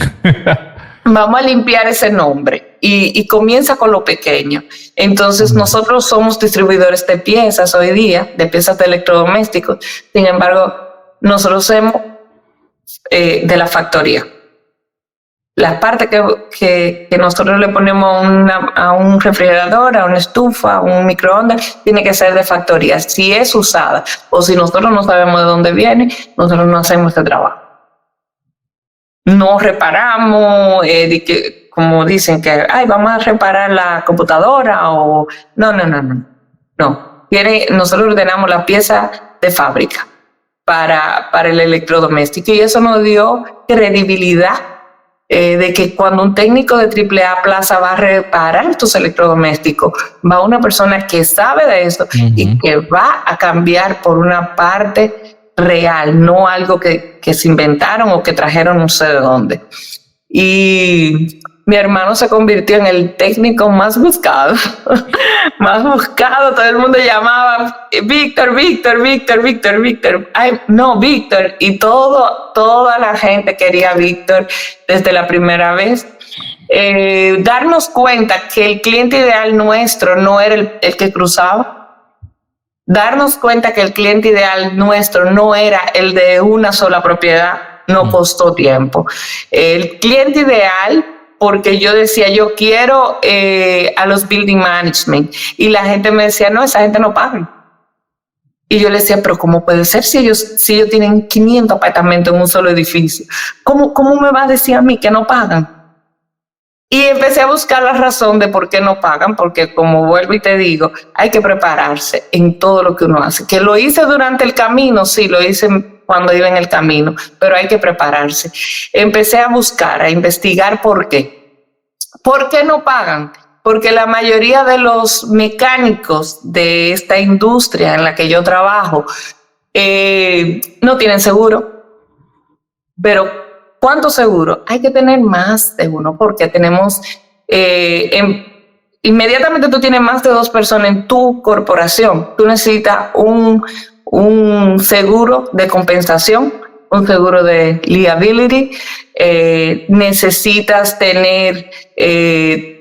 Vamos a limpiar ese nombre y comienza con lo pequeño. Entonces nosotros somos distribuidores de piezas hoy día, de piezas de electrodomésticos. Sin embargo, nosotros somos de la factoría. La parte que nosotros le ponemos a un refrigerador, a una estufa, a un microondas, tiene que ser de factoría. Si es usada o si nosotros no sabemos de dónde viene, nosotros no hacemos este trabajo. No reparamos, como dicen que vamos a reparar la computadora o no. Nosotros ordenamos la pieza de fábrica para el electrodoméstico, y eso nos dio credibilidad de que cuando un técnico de AAA Plaza va a reparar tus electrodomésticos, va una persona que sabe de eso y que va a cambiar por una parte real, no algo que se inventaron o que trajeron no sé de dónde. Y mi hermano se convirtió en el técnico más buscado. Todo el mundo llamaba Víctor. Ay, no, Víctor. Y toda la gente quería Víctor desde la primera vez. Darnos cuenta que el cliente ideal nuestro no era el que cruzaba. Darnos cuenta que el cliente ideal nuestro no era el de una sola propiedad, no costó tiempo. El cliente ideal, porque yo decía, yo quiero a los building management, y la gente me decía, no, esa gente no paga. Y yo le decía, pero ¿cómo puede ser si ellos tienen 500 apartamentos en un solo edificio? ¿Cómo me va a decir a mí que no pagan? Y empecé a buscar la razón de por qué no pagan, porque como vuelvo y te digo, hay que prepararse en todo lo que uno hace. Que lo hice durante el camino, sí, lo hice cuando iba en el camino, pero hay que prepararse. Empecé a buscar, a investigar por qué. ¿Por qué no pagan? Porque la mayoría de los mecánicos de esta industria en la que yo trabajo no tienen seguro, pero ¿cuánto seguro? Hay que tener más de uno, porque tenemos, inmediatamente tú tienes más de 2 personas en tu corporación. Tú necesitas un seguro de compensación, un seguro de liability, necesitas tener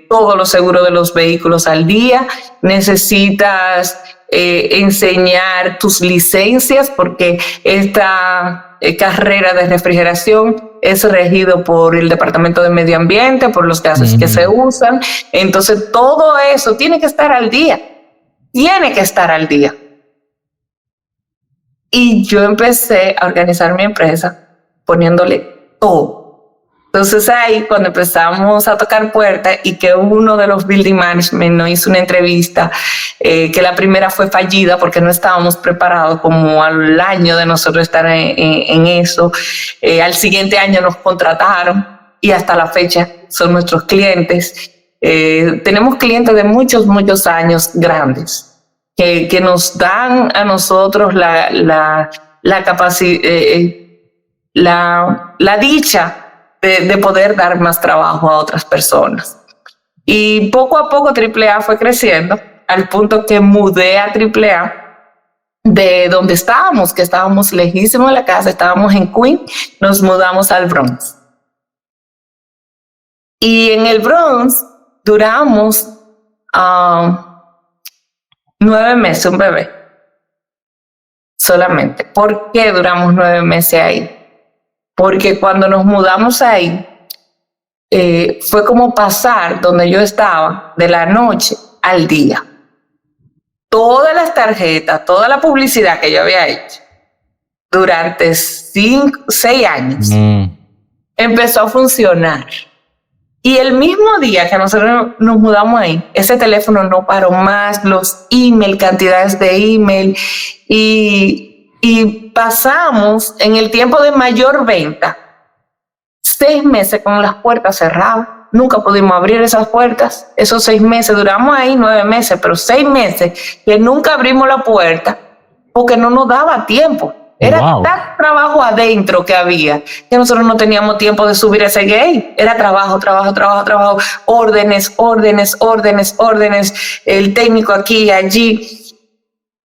todos los seguros de los vehículos al día, necesitas enseñar tus licencias, porque esta carrera de refrigeración es regido por el Departamento de Medio Ambiente, por los gases que se usan. Entonces todo eso tiene que estar al día. Y yo empecé a organizar mi empresa poniéndole todo. Entonces ahí cuando empezamos a tocar puertas y que uno de los building management nos hizo una entrevista, que la primera fue fallida porque no estábamos preparados, como al año de nosotros estar en eso, al siguiente año nos contrataron y hasta la fecha son nuestros clientes. Tenemos clientes de muchos años grandes que nos dan a nosotros la capacidad, la dicha de poder dar más trabajo a otras personas. Y poco a poco AAA fue creciendo al punto que mudé a AAA de donde estábamos, que estábamos lejísimos de la casa, estábamos en Queens, nos mudamos al Bronx. Y en el Bronx duramos 9 meses, un bebé. Solamente. ¿Por qué duramos 9 meses ahí? Porque cuando nos mudamos ahí, fue como pasar donde yo estaba de la noche al día. Todas las tarjetas, toda la publicidad que yo había hecho durante 6 años empezó a funcionar. Y el mismo día que nosotros nos mudamos ahí, ese teléfono no paró más, los email, cantidades de email, y pasamos en el tiempo de mayor venta 6 meses con las puertas cerradas. Nunca pudimos abrir esas puertas. Esos 6 meses, duramos ahí 9 meses, pero 6 meses que nunca abrimos la puerta porque no nos daba tiempo. Era tan trabajo adentro que había que nosotros no teníamos tiempo de subir ese gate. Era trabajo, órdenes, el técnico aquí y allí.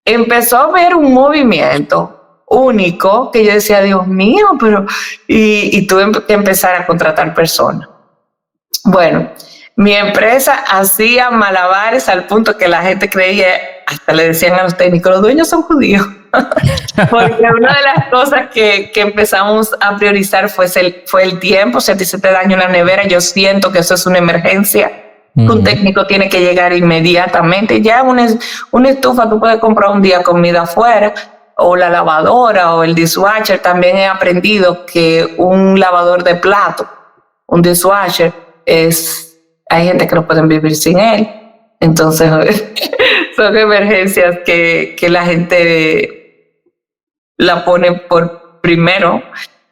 Empezó a haber un movimiento único que yo decía, Dios mío, pero... Y tuve que empezar a contratar personas. Bueno, mi empresa hacía malabares al punto que la gente creía, hasta le decían a los técnicos, los dueños son judíos. Porque una de las cosas que empezamos a priorizar fue el tiempo. Si a ti se te daña una nevera, yo siento que eso es una emergencia. Un técnico tiene que llegar inmediatamente. Ya una estufa, tú puedes comprar un día comida afuera, o la lavadora, o el dishwasher. También he aprendido que un lavador de plato, un dishwasher, hay gente que no pueden vivir sin él. Entonces, son emergencias que la gente la pone por primero,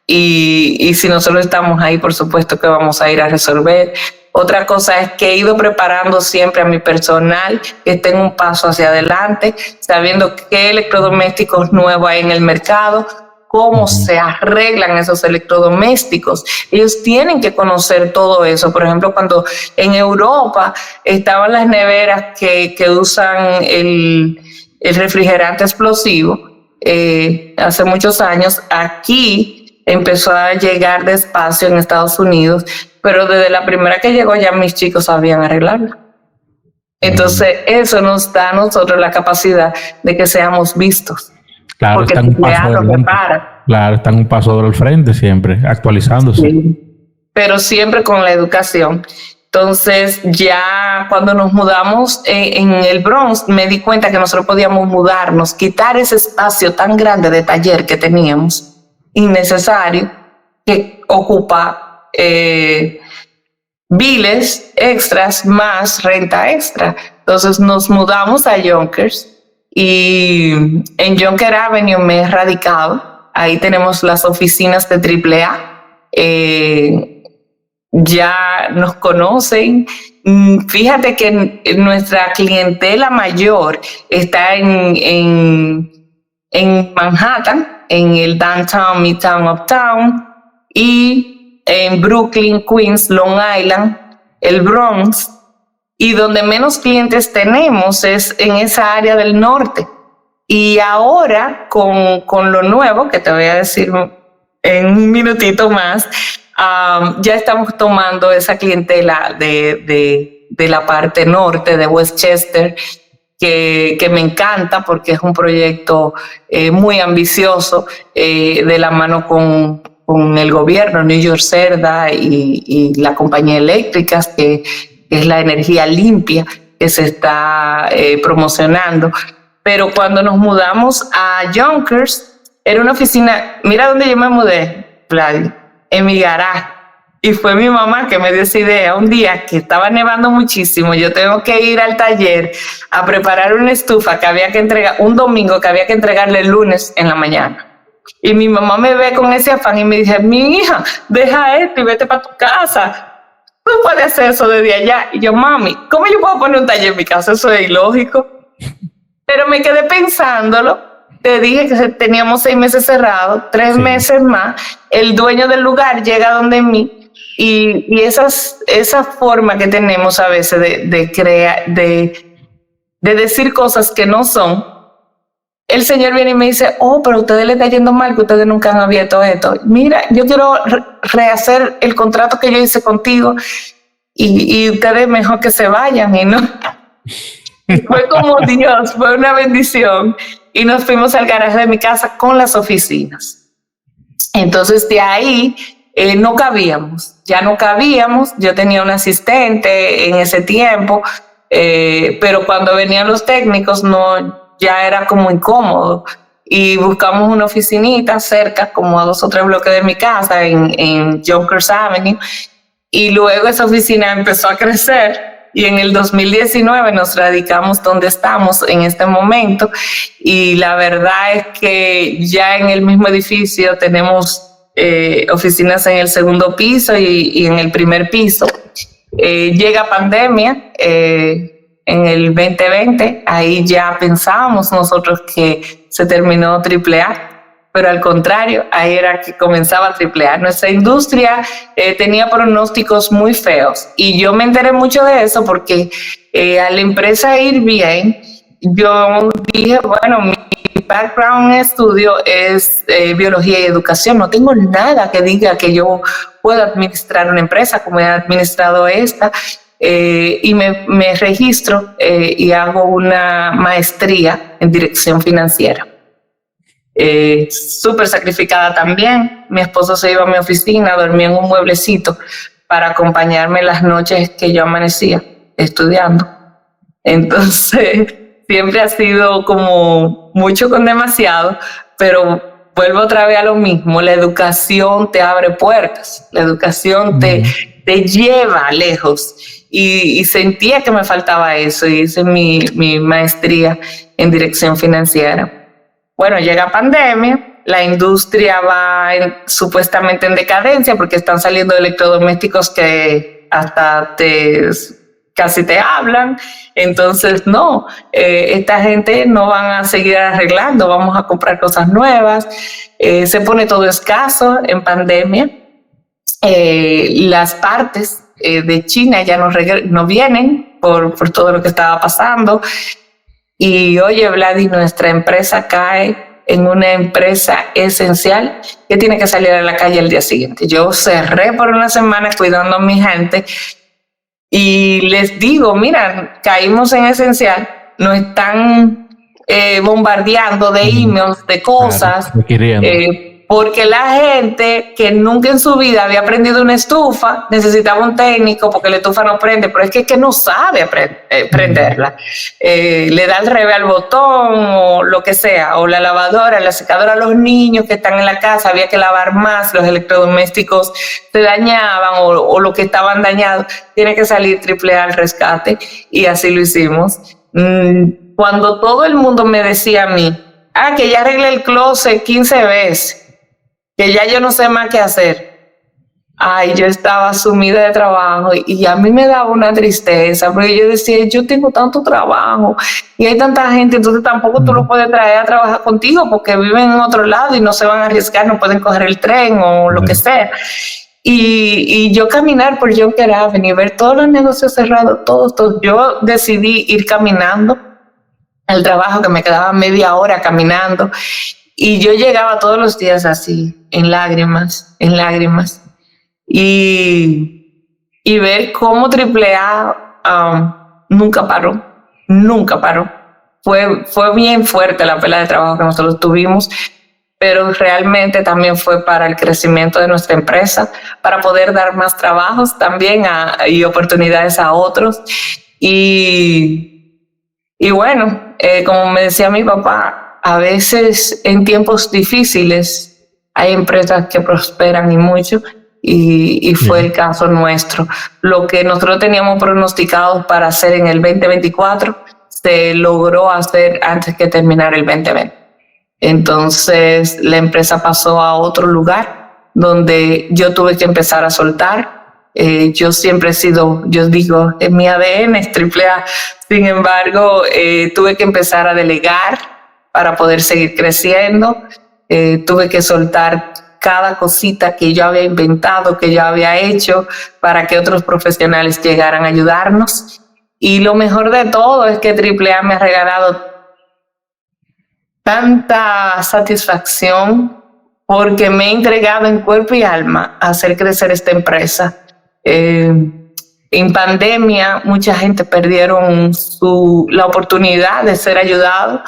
y si nosotros estamos ahí, por supuesto que vamos a ir a resolver. Otra cosa es que he ido preparando siempre a mi personal que esté en un paso hacia adelante, sabiendo qué electrodomésticos nuevos hay en el mercado, cómo se arreglan esos electrodomésticos. Ellos tienen que conocer todo eso. Por ejemplo, cuando en Europa estaban las neveras que usan el refrigerante explosivo, hace muchos años, aquí empezó a llegar despacio en Estados Unidos, pero desde la primera que llegó ya mis chicos sabían arreglarla. Entonces eso nos da a nosotros la capacidad de que seamos vistos. Claro, porque están un paso adelante. Claro, están un paso del frente siempre, actualizándose. Sí, pero siempre con la educación. Entonces, ya cuando nos mudamos en el Bronx, me di cuenta que nosotros podíamos mudarnos, quitar ese espacio tan grande de taller que teníamos, innecesario, que ocupa biles extras más renta extra. Entonces, nos mudamos a Yonkers. Y en Jonker Avenue me he radicado. Ahí tenemos las oficinas de AAA. Ya nos conocen. Fíjate que nuestra clientela mayor está en Manhattan, en el Downtown, Midtown, Uptown, y en Brooklyn, Queens, Long Island, el Bronx. Y donde menos clientes tenemos es en esa área del norte. Y ahora, con lo nuevo, que te voy a decir en un minutito más, ya estamos tomando esa clientela de la parte norte, de Westchester, que me encanta porque es un proyecto muy ambicioso, de la mano con el gobierno, New York CERDA y la compañía eléctrica, que es la energía limpia que se está promocionando. Pero cuando nos mudamos a Yonkers, era una oficina, mira dónde yo me mudé, Vlad, en mi garaje. Y fue mi mamá que me dio esa idea. Un día que estaba nevando muchísimo, yo tengo que ir al taller a preparar una estufa que había que entregar, un domingo que había que entregarle el lunes en la mañana. Y mi mamá me ve con ese afán y me dice, mi hija, deja esto y vete para tu casa. Tú puedes hacer eso desde allá. Y yo, mami, ¿cómo yo puedo poner un taller en mi casa? Eso es ilógico. Pero me quedé pensándolo. Te dije que teníamos 6 meses cerrados, 3 meses más. El dueño del lugar llega donde mí. Y esa forma que tenemos a veces de crear, de decir cosas que no son. El señor viene y me dice, oh, pero a ustedes les está yendo mal, que ustedes nunca han abierto esto. Mira, yo quiero rehacer el contrato que yo hice contigo. y ustedes mejor que se vayan, y no. Fue como Dios, fue una bendición, y nos fuimos al garaje de mi casa con las oficinas. Entonces de ahí no cabíamos, yo tenía un asistente en ese tiempo, pero cuando venían los técnicos ya era como incómodo, y buscamos una oficinita cerca, como a 2 o 3 bloques de mi casa, en Yonkers Avenue, y luego esa oficina empezó a crecer, y en el 2019 nos radicamos donde estamos en este momento, y la verdad es que ya en el mismo edificio tenemos oficinas en el 2º piso y en el 1er piso. Llega pandemia en el 2020, ahí ya pensábamos nosotros que se terminó AAA, pero al contrario, ahí era que comenzaba AAA. Nuestra industria tenía pronósticos muy feos, y yo me enteré mucho de eso porque a la empresa ir bien, yo dije, bueno, mi background en estudio es biología y educación, no tengo nada que diga que yo pueda administrar una empresa como he administrado esta, y me registro y hago una maestría en dirección financiera. Súper sacrificada también. Mi esposo se iba a mi oficina, dormía en un mueblecito para acompañarme las noches que yo amanecía estudiando. Entonces siempre ha sido como mucho con demasiado, pero vuelvo otra vez a lo mismo. La educación te abre puertas, la educación te lleva lejos, y sentía que me faltaba eso, y hice mi maestría en dirección financiera. Bueno, llega pandemia, la industria va supuestamente en decadencia porque están saliendo electrodomésticos que hasta casi te hablan. Entonces, no, esta gente no van a seguir arreglando, vamos a comprar cosas nuevas. Se pone todo escaso en pandemia. Las partes de China ya no vienen por todo lo que estaba pasando. Y oye, Vladi, nuestra empresa cae en una empresa esencial que tiene que salir a la calle el día siguiente. Yo cerré por una semana cuidando a mi gente, y les digo, mira, caímos en esencial, nos están bombardeando de emails, de cosas, porque la gente que nunca en su vida había prendido una estufa necesitaba un técnico porque la estufa no prende, pero es que no sabe prenderla. Le da al revés al botón o lo que sea, o la lavadora, la secadora, a los niños que están en la casa había que lavar más, los electrodomésticos se dañaban o lo que estaban dañados, tiene que salir AAA al rescate, y así lo hicimos. Cuando todo el mundo me decía a mí, que ya arreglé el closet 15 veces, que ya yo no sé más qué hacer. Yo estaba sumida de trabajo, y a mí me daba una tristeza, porque yo decía, yo tengo tanto trabajo y hay tanta gente, entonces tampoco tú lo puedes traer a trabajar contigo porque viven en otro lado y no se van a arriesgar, no pueden coger el tren o lo que sea. Y yo caminar por Yonkers Avenue y ver todos los negocios cerrados, todos. Yo decidí ir caminando al trabajo, que me quedaba media hora caminando. Y yo llegaba todos los días así, en lágrimas, y ver cómo AAA nunca paró. Fue bien fuerte la pela de trabajo que nosotros tuvimos, pero realmente también fue para el crecimiento de nuestra empresa, para poder dar más trabajos también y oportunidades a otros. Y bueno, como me decía mi papá, a veces en tiempos difíciles hay empresas que prosperan y mucho, y fue el caso nuestro. Lo que nosotros teníamos pronosticado para hacer en el 2024 se logró hacer antes que terminar el 2020. Entonces la empresa pasó a otro lugar donde yo tuve que empezar a soltar. Yo siempre he sido, yo digo, en mi ADN es AAA. Sin embargo, tuve que empezar a delegar para poder seguir creciendo. Tuve que soltar cada cosita que yo había inventado, que yo había hecho, para que otros profesionales llegaran a ayudarnos. Y lo mejor de todo es que AAA me ha regalado tanta satisfacción, porque me he entregado en cuerpo y alma a hacer crecer esta empresa. En pandemia, mucha gente perdieron la oportunidad de ser ayudado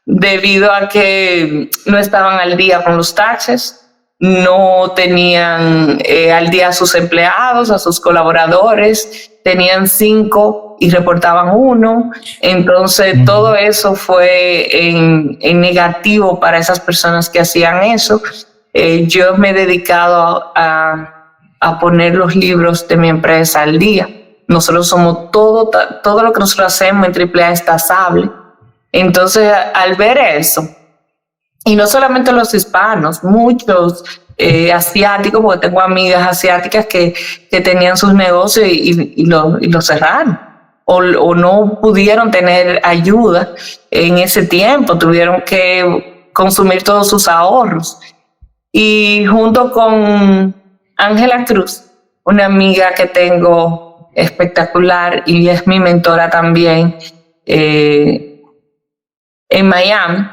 debido a que no estaban al día con los taxes, no tenían al día a sus empleados, a sus colaboradores, tenían 5 y reportaban 1. Entonces, todo eso fue en negativo para esas personas que hacían eso. Yo me he dedicado a poner los libros de mi empresa al día. Nosotros somos todo lo que nosotros hacemos en AAA es tasable. Entonces, al ver eso, y no solamente los hispanos, muchos asiáticos, porque tengo amigas asiáticas que tenían sus negocios y lo cerraron, o no pudieron tener ayuda en ese tiempo, tuvieron que consumir todos sus ahorros. Y junto con Ángela Cruz, una amiga que tengo espectacular y es mi mentora también, en Miami,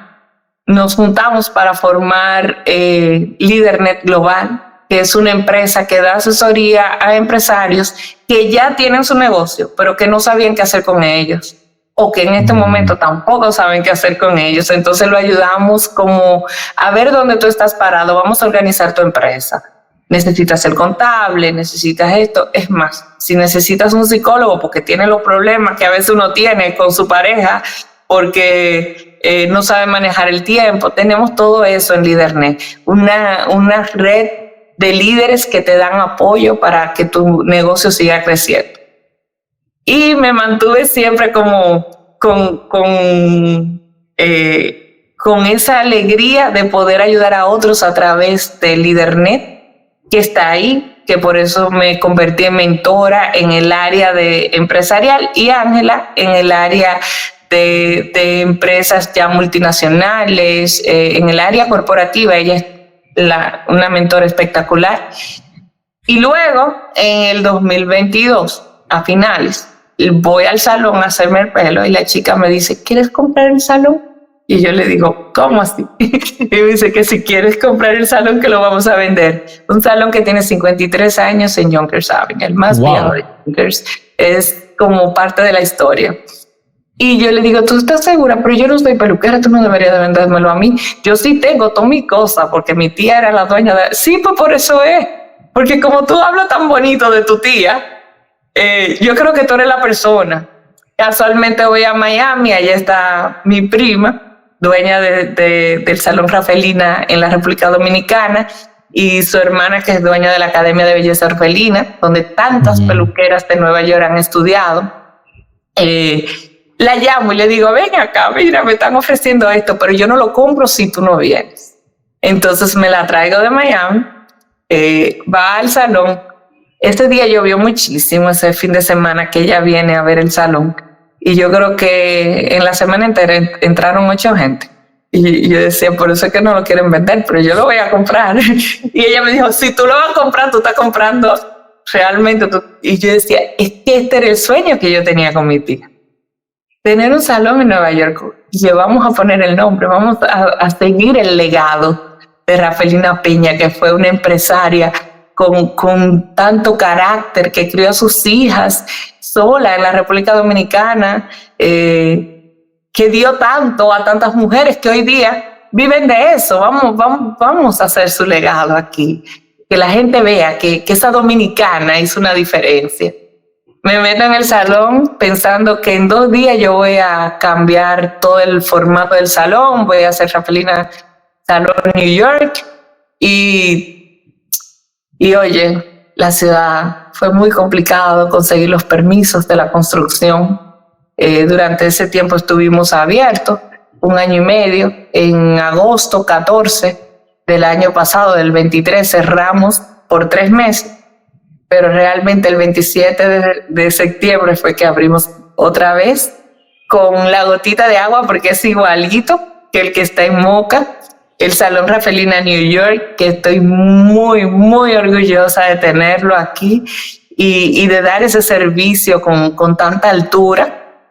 nos juntamos para formar LeaderNet Global, que es una empresa que da asesoría a empresarios que ya tienen su negocio, pero que no sabían qué hacer con ellos, o que en este momento tampoco saben qué hacer con ellos. Entonces lo ayudamos como a ver dónde tú estás parado, vamos a organizar tu empresa. Necesitas el contable, necesitas esto. Es más, si necesitas un psicólogo porque tiene los problemas que a veces uno tiene con su pareja, porque no sabe manejar el tiempo, tenemos todo eso en LeaderNet, una red de líderes que te dan apoyo para que tu negocio siga creciendo. Y me mantuve siempre como con esa alegría de poder ayudar a otros a través de LeaderNet, que está ahí, que por eso me convertí en mentora en el área de empresarial, y Ángela en el área de empresas ya multinacionales, en el área corporativa. Ella es una mentora espectacular. Y luego, en el 2022, a finales, voy al salón a hacerme el pelo y la chica me dice, ¿quieres comprar el salón? Y yo le digo, ¿cómo así? Y me dice que si quieres comprar el salón, que lo vamos a vender. Un salón que tiene 53 años en Yonkers Avenue, el más viejo de Yonkers. Es como parte de la historia. Y yo le digo, ¿tú estás segura? Pero yo no soy peluquera, tú no deberías de vendérmelo a mí. Yo sí tengo toda mi cosa, porque mi tía era la dueña de... Sí, pues por eso es. Porque como tú hablas tan bonito de tu tía, yo creo que tú eres la persona. Casualmente voy a Miami, allá está mi prima, dueña del Salón Rafelina en la República Dominicana, y su hermana, que es dueña de la Academia de Belleza Orfelina, donde tantas peluqueras de Nueva York han estudiado. La llamo y le digo, ven acá, mira, me están ofreciendo esto, pero yo no lo compro si tú no vienes. Entonces me la traigo de Miami, va al salón. Este día llovió muchísimo, ese fin de semana que ella viene a ver el salón. Y yo creo que en la semana entera entraron 8 gente. Y yo decía, por eso es que no lo quieren vender, pero yo lo voy a comprar. Y ella me dijo, si tú lo vas a comprar, tú estás comprando realmente. Y yo decía, es que este era el sueño que yo tenía con mi tía. Tener un salón en Nueva York, y le vamos a poner el nombre, vamos a seguir el legado de Rafelina Peña, que fue una empresaria con tanto carácter, que crió a sus hijas sola en la República Dominicana, que dio tanto a tantas mujeres que hoy día viven de eso. Vamos a hacer su legado aquí, que la gente vea que esa dominicana hizo una diferencia. Me meto en el salón pensando que en 2 días yo voy a cambiar todo el formato del salón, voy a hacer Rafelina Salón New York, y oye, la ciudad fue muy complicado conseguir los permisos de la construcción. Durante ese tiempo estuvimos abiertos 1 año y medio. En agosto 14 del año pasado, del 23, cerramos por 3 meses. Pero realmente el 27 de septiembre fue que abrimos otra vez con la gotita de agua, porque es igualito que el que está en Moca, el Salón Rafelina New York, que estoy muy, muy orgullosa de tenerlo aquí y de dar ese servicio con tanta altura.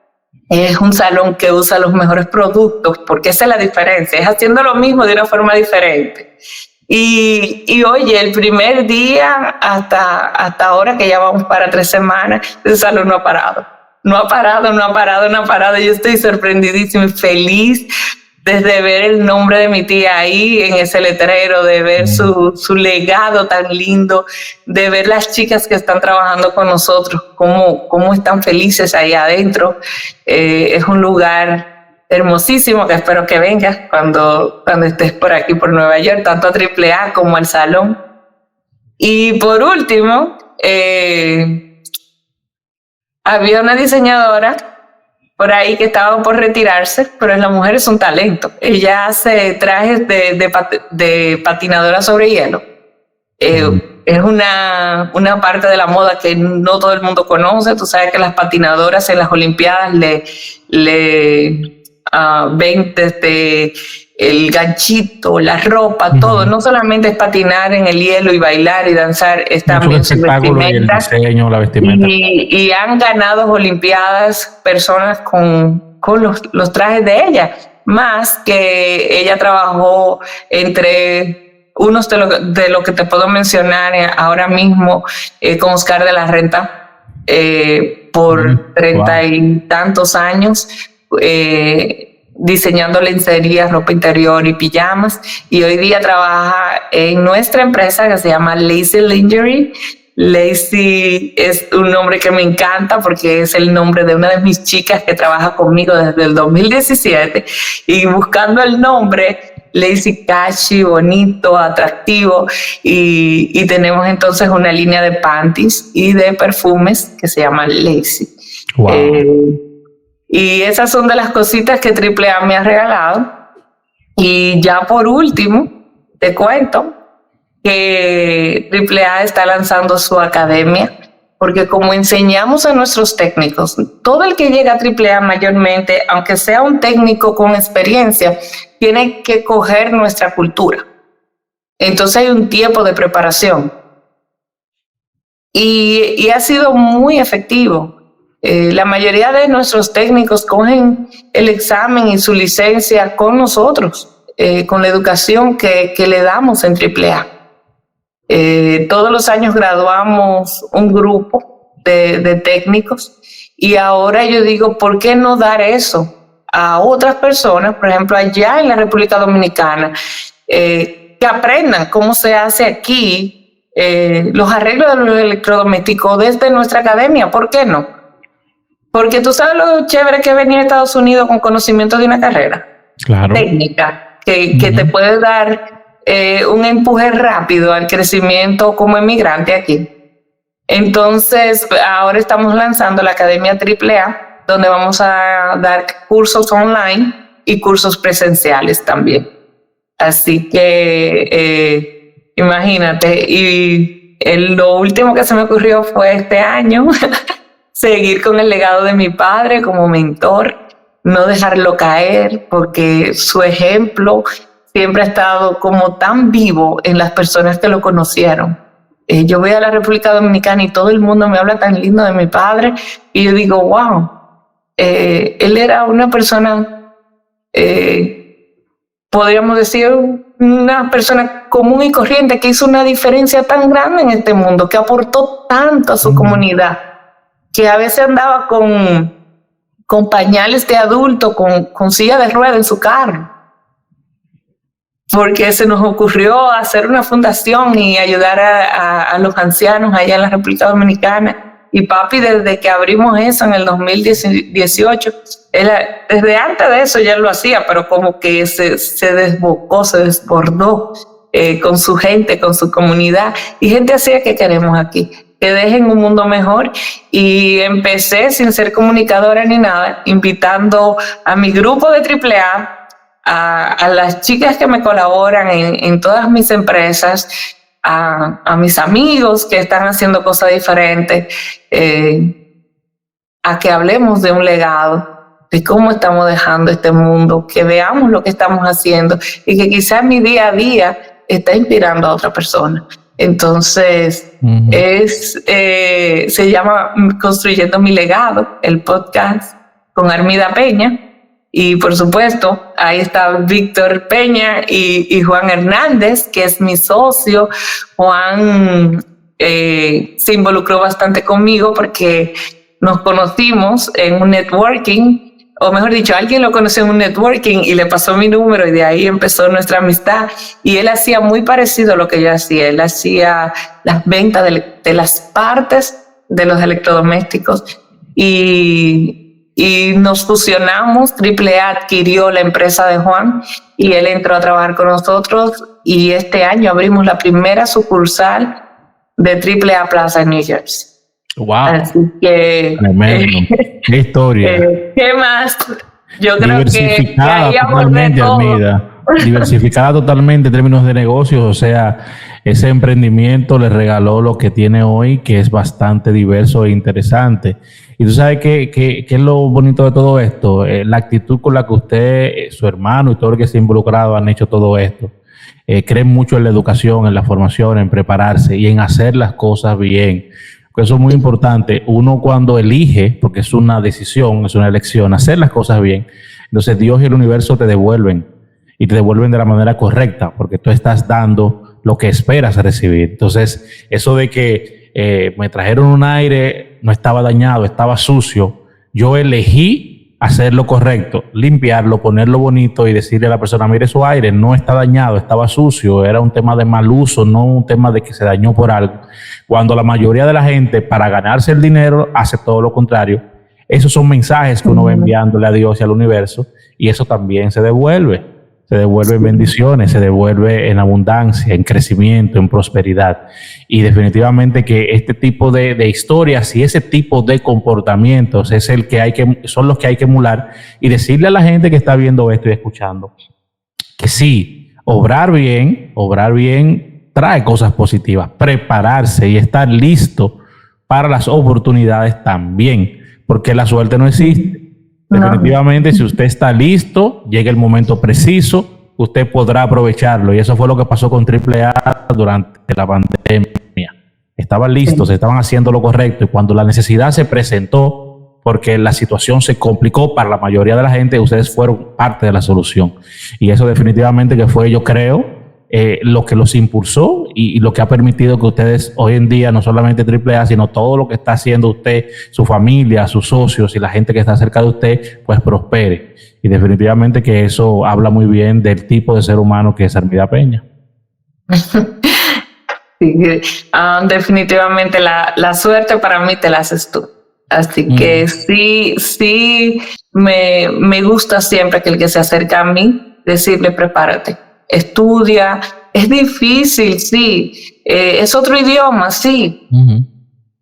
Es un salón que usa los mejores productos, porque esa es la diferencia, es haciendo lo mismo de una forma diferente. Y oye, el primer día hasta ahora, que ya vamos para 3 semanas, ese salón no ha parado. No ha parado. Yo estoy sorprendidísima y feliz desde ver el nombre de mi tía ahí en ese letrero, de ver su legado tan lindo, de ver las chicas que están trabajando con nosotros, cómo están felices ahí adentro. Es un lugar hermosísimo que espero que vengas cuando estés por aquí, por Nueva York, tanto a AAA como al salón. Y por último, había una diseñadora por ahí que estaba por retirarse, pero la mujer es un talento. Ella hace trajes de patinadora sobre hielo. Es una parte de la moda que no todo el mundo conoce. Tú sabes que las patinadoras en las Olimpiadas le ven desde el ganchito, la ropa, todo. No solamente es patinar en el hielo y bailar y danzar, es también su vestimenta. El diseño, la vestimenta. Y han ganado Olimpiadas personas con los trajes de ella, más que ella trabajó entre unos de lo que te puedo mencionar ahora mismo, con Oscar de la Renta, por 30 y tantos años, diseñando lencería, ropa interior y pijamas, y hoy día trabaja en nuestra empresa que se llama Lacy Lingerie. Lacy es un nombre que me encanta porque es el nombre de una de mis chicas que trabaja conmigo desde el 2017, y buscando el nombre, Lacy catchy, bonito, atractivo, y tenemos entonces una línea de panties y de perfumes que se llama Lacy. Wow. Y esas son de las cositas que AAA me ha regalado. Y ya por último, te cuento que AAA está lanzando su academia, porque como enseñamos a nuestros técnicos, todo el que llega a AAA mayormente, aunque sea un técnico con experiencia, tiene que coger nuestra cultura. Entonces hay un tiempo de preparación. Y ha sido muy efectivo. La mayoría de nuestros técnicos cogen el examen y su licencia con nosotros, con la educación que le damos en AAA. Todos los años graduamos un grupo de técnicos, y ahora yo digo, ¿por qué no dar eso a otras personas? Por ejemplo, allá en la República Dominicana, que aprendan cómo se hace aquí los arreglos de los electrodomésticos desde nuestra academia. ¿Por qué no? Porque tú sabes lo chévere que es venir a Estados Unidos con conocimiento de una carrera técnica que te puede dar un empuje rápido al crecimiento como emigrante aquí. Entonces, ahora estamos lanzando la Academia AAA, donde vamos a dar cursos online y cursos presenciales también. Así que imagínate, y lo último que se me ocurrió fue este año seguir con el legado de mi padre como mentor, no dejarlo caer, porque su ejemplo siempre ha estado como tan vivo en las personas que lo conocieron. Yo voy a la República Dominicana y todo el mundo me habla tan lindo de mi padre, y yo digo, wow, él era una persona, podríamos decir, una persona común y corriente que hizo una diferencia tan grande en este mundo, que aportó tanto a su comunidad, que a veces andaba con pañales de adulto, con silla de ruedas en su carro, porque se nos ocurrió hacer una fundación y ayudar a los ancianos allá en la República Dominicana. Y papi, desde que abrimos eso en el 2018, desde antes de eso ya lo hacía, pero como que se desbocó, se desbordó con su gente, con su comunidad, y gente así que queremos aquí, que dejen un mundo mejor. Y empecé sin ser comunicadora ni nada, invitando a mi grupo de AAA, a las chicas que me colaboran en todas mis empresas, a mis amigos que están haciendo cosas diferentes, a que hablemos de un legado, de cómo estamos dejando este mundo, que veamos lo que estamos haciendo, y que quizás mi día a día está inspirando a otra persona. Entonces, se llama Construyendo mi Legado, el podcast con Armida Peña. Y por supuesto, ahí está Víctor Peña y Juan Hernández, que es mi socio. Juan se involucró bastante conmigo porque nos conocimos en un networking, o mejor dicho, alguien lo conoció en un networking y le pasó mi número y de ahí empezó nuestra amistad. Y él hacía muy parecido a lo que yo hacía. Él hacía las ventas de las partes de los electrodomésticos y nos fusionamos. AAA adquirió la empresa de Juan y él entró a trabajar con nosotros y este año abrimos la primera sucursal de AAA Plaza en New Jersey. Wow. Así que tremendo. Qué historia. ¿Qué más? Yo creo Diversificada que totalmente, Armida. Diversificada totalmente en términos de negocios. O sea, ese emprendimiento le regaló lo que tiene hoy, que es bastante diverso e interesante. Y tú sabes qué es lo bonito de todo esto, la actitud con la que usted, su hermano y todo el que se ha involucrado han hecho todo esto. Creen mucho en la educación, en la formación, en prepararse y en hacer las cosas bien. Eso es muy importante. Uno cuando elige, porque es una decisión, es una elección, hacer las cosas bien, entonces Dios y el universo te devuelven y te devuelven de la manera correcta, porque tú estás dando lo que esperas recibir. Entonces, eso de que me trajeron un aire, no estaba dañado, estaba sucio, yo elegí hacer lo correcto, limpiarlo, ponerlo bonito y decirle a la persona, mire, su aire no está dañado, estaba sucio, era un tema de mal uso, no un tema de que se dañó por algo. Cuando la mayoría de la gente, para ganarse el dinero, hace todo lo contrario. Esos son mensajes que uno va enviándole a Dios y al universo, y eso también se devuelve en bendiciones, se devuelve en abundancia, en crecimiento, en prosperidad. Y definitivamente que este tipo de historias y ese tipo de comportamientos son los que hay que emular y decirle a la gente que está viendo esto y escuchando que sí, obrar bien trae cosas positivas, prepararse y estar listo para las oportunidades también, porque la suerte no existe. Definitivamente, si usted está listo, llega el momento preciso, usted podrá aprovecharlo. Y eso fue lo que pasó con AAA durante la pandemia. Estaban listos, estaban haciendo lo correcto. Y cuando la necesidad se presentó, porque la situación se complicó para la mayoría de la gente, ustedes fueron parte de la solución. Y eso definitivamente que fue, yo creo, lo que los impulsó y lo que ha permitido que ustedes hoy en día, no solamente AAA, sino todo lo que está haciendo usted, su familia, sus socios y la gente que está cerca de usted, pues prospere. Y definitivamente que eso habla muy bien del tipo de ser humano que es Armida Peña. Sí, definitivamente la suerte para mí te la haces tú. Así que sí, me gusta siempre que el que se acerca a mí, decirle prepárate. Estudia, es difícil, sí, es otro idioma, sí,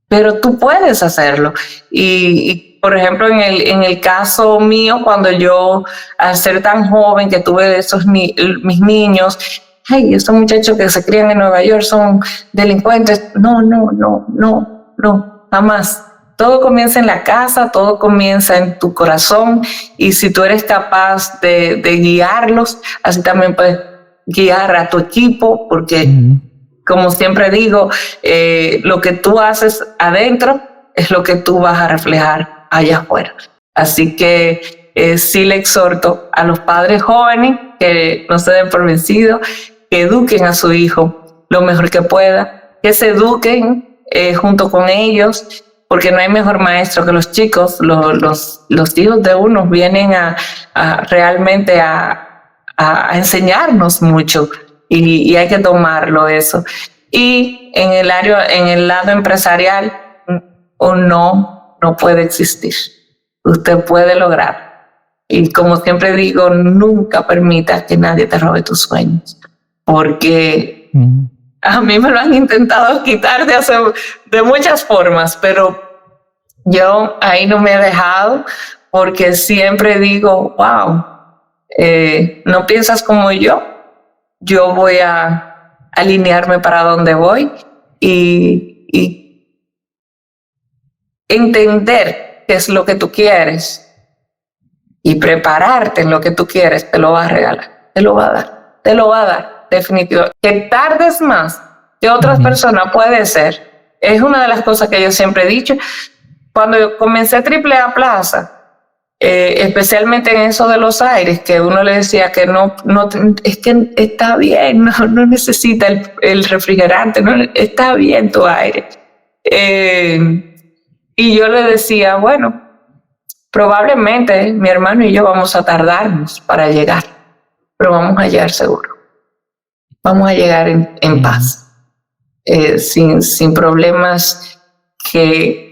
pero tú puedes hacerlo. Y por ejemplo, en el caso mío, cuando yo, al ser tan joven, que tuve mis niños, hey, estos muchachos que se crían en Nueva York son delincuentes. No, jamás. Todo comienza en la casa, todo comienza en tu corazón, y si tú eres capaz de guiarlos, así también puedes guiar a tu equipo, porque como siempre digo, lo que tú haces adentro es lo que tú vas a reflejar allá afuera. Así que sí le exhorto a los padres jóvenes que no se den por vencidos, que eduquen a su hijo lo mejor que pueda, que se eduquen junto con ellos, porque no hay mejor maestro que los chicos. Los hijos de uno vienen realmente a enseñarnos mucho, y hay que tomarlo eso. Y en el lado empresarial, no puede existir. Usted puede lograr. Y como siempre digo, nunca permita que nadie te robe tus sueños, porque a mí me lo han intentado quitar de muchas formas, pero yo ahí no me he dejado, porque siempre digo, wow, no piensas como yo voy a alinearme para donde voy, y entender qué es lo que tú quieres y prepararte en lo que tú quieres. Te lo va a regalar, te lo va a dar, definitivo. Que tardes más que otras personas puede ser. Es una de las cosas que yo siempre he dicho. Cuando yo comencé AAA Plaza, especialmente en eso de los aires, que uno le decía que no es que está bien, no necesita el refrigerante, no, está bien tu aire. Y yo le decía, bueno, probablemente mi hermano y yo vamos a tardarnos para llegar, pero vamos a llegar seguro. Vamos a llegar en paz, sin problemas que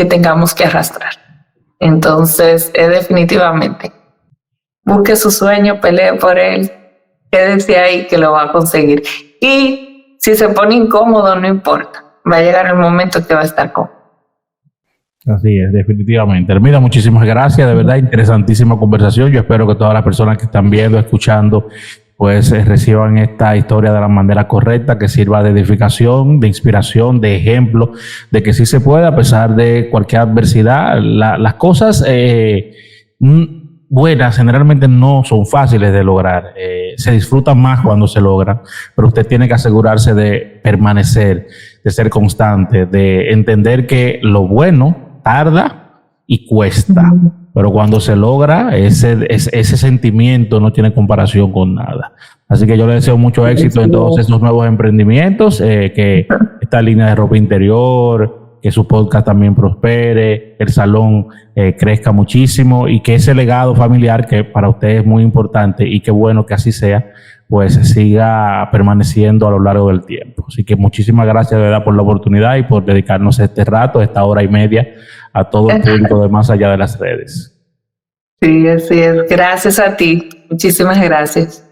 tengamos que arrastrar. Entonces, definitivamente, busque su sueño, pelee por él, quédese ahí que lo va a conseguir. Y si se pone incómodo, no importa, va a llegar el momento que va a estar cómodo. Así es, definitivamente. Hermida, muchísimas gracias, de verdad, interesantísima conversación. Yo espero que todas las personas que están viendo, escuchando, pues reciban esta historia de la manera correcta, que sirva de edificación, de inspiración, de ejemplo, de que sí se puede a pesar de cualquier adversidad. Las cosas buenas generalmente no son fáciles de lograr, se disfrutan más cuando se logran, pero usted tiene que asegurarse de permanecer, de ser constante, de entender que lo bueno tarda y cuesta, pero cuando se logra, ese sentimiento no tiene comparación con nada. Así que yo le deseo mucho éxito en todos estos nuevos emprendimientos, que esta línea de ropa interior, que su podcast también prospere, el salón crezca muchísimo y que ese legado familiar que para usted es muy importante y qué bueno que así sea, pues siga permaneciendo a lo largo del tiempo. Así que muchísimas gracias de verdad por la oportunidad y por dedicarnos este rato, esta hora y media, a todo el público de Más Allá de las Redes. Sí, así es. Gracias a ti. Muchísimas gracias.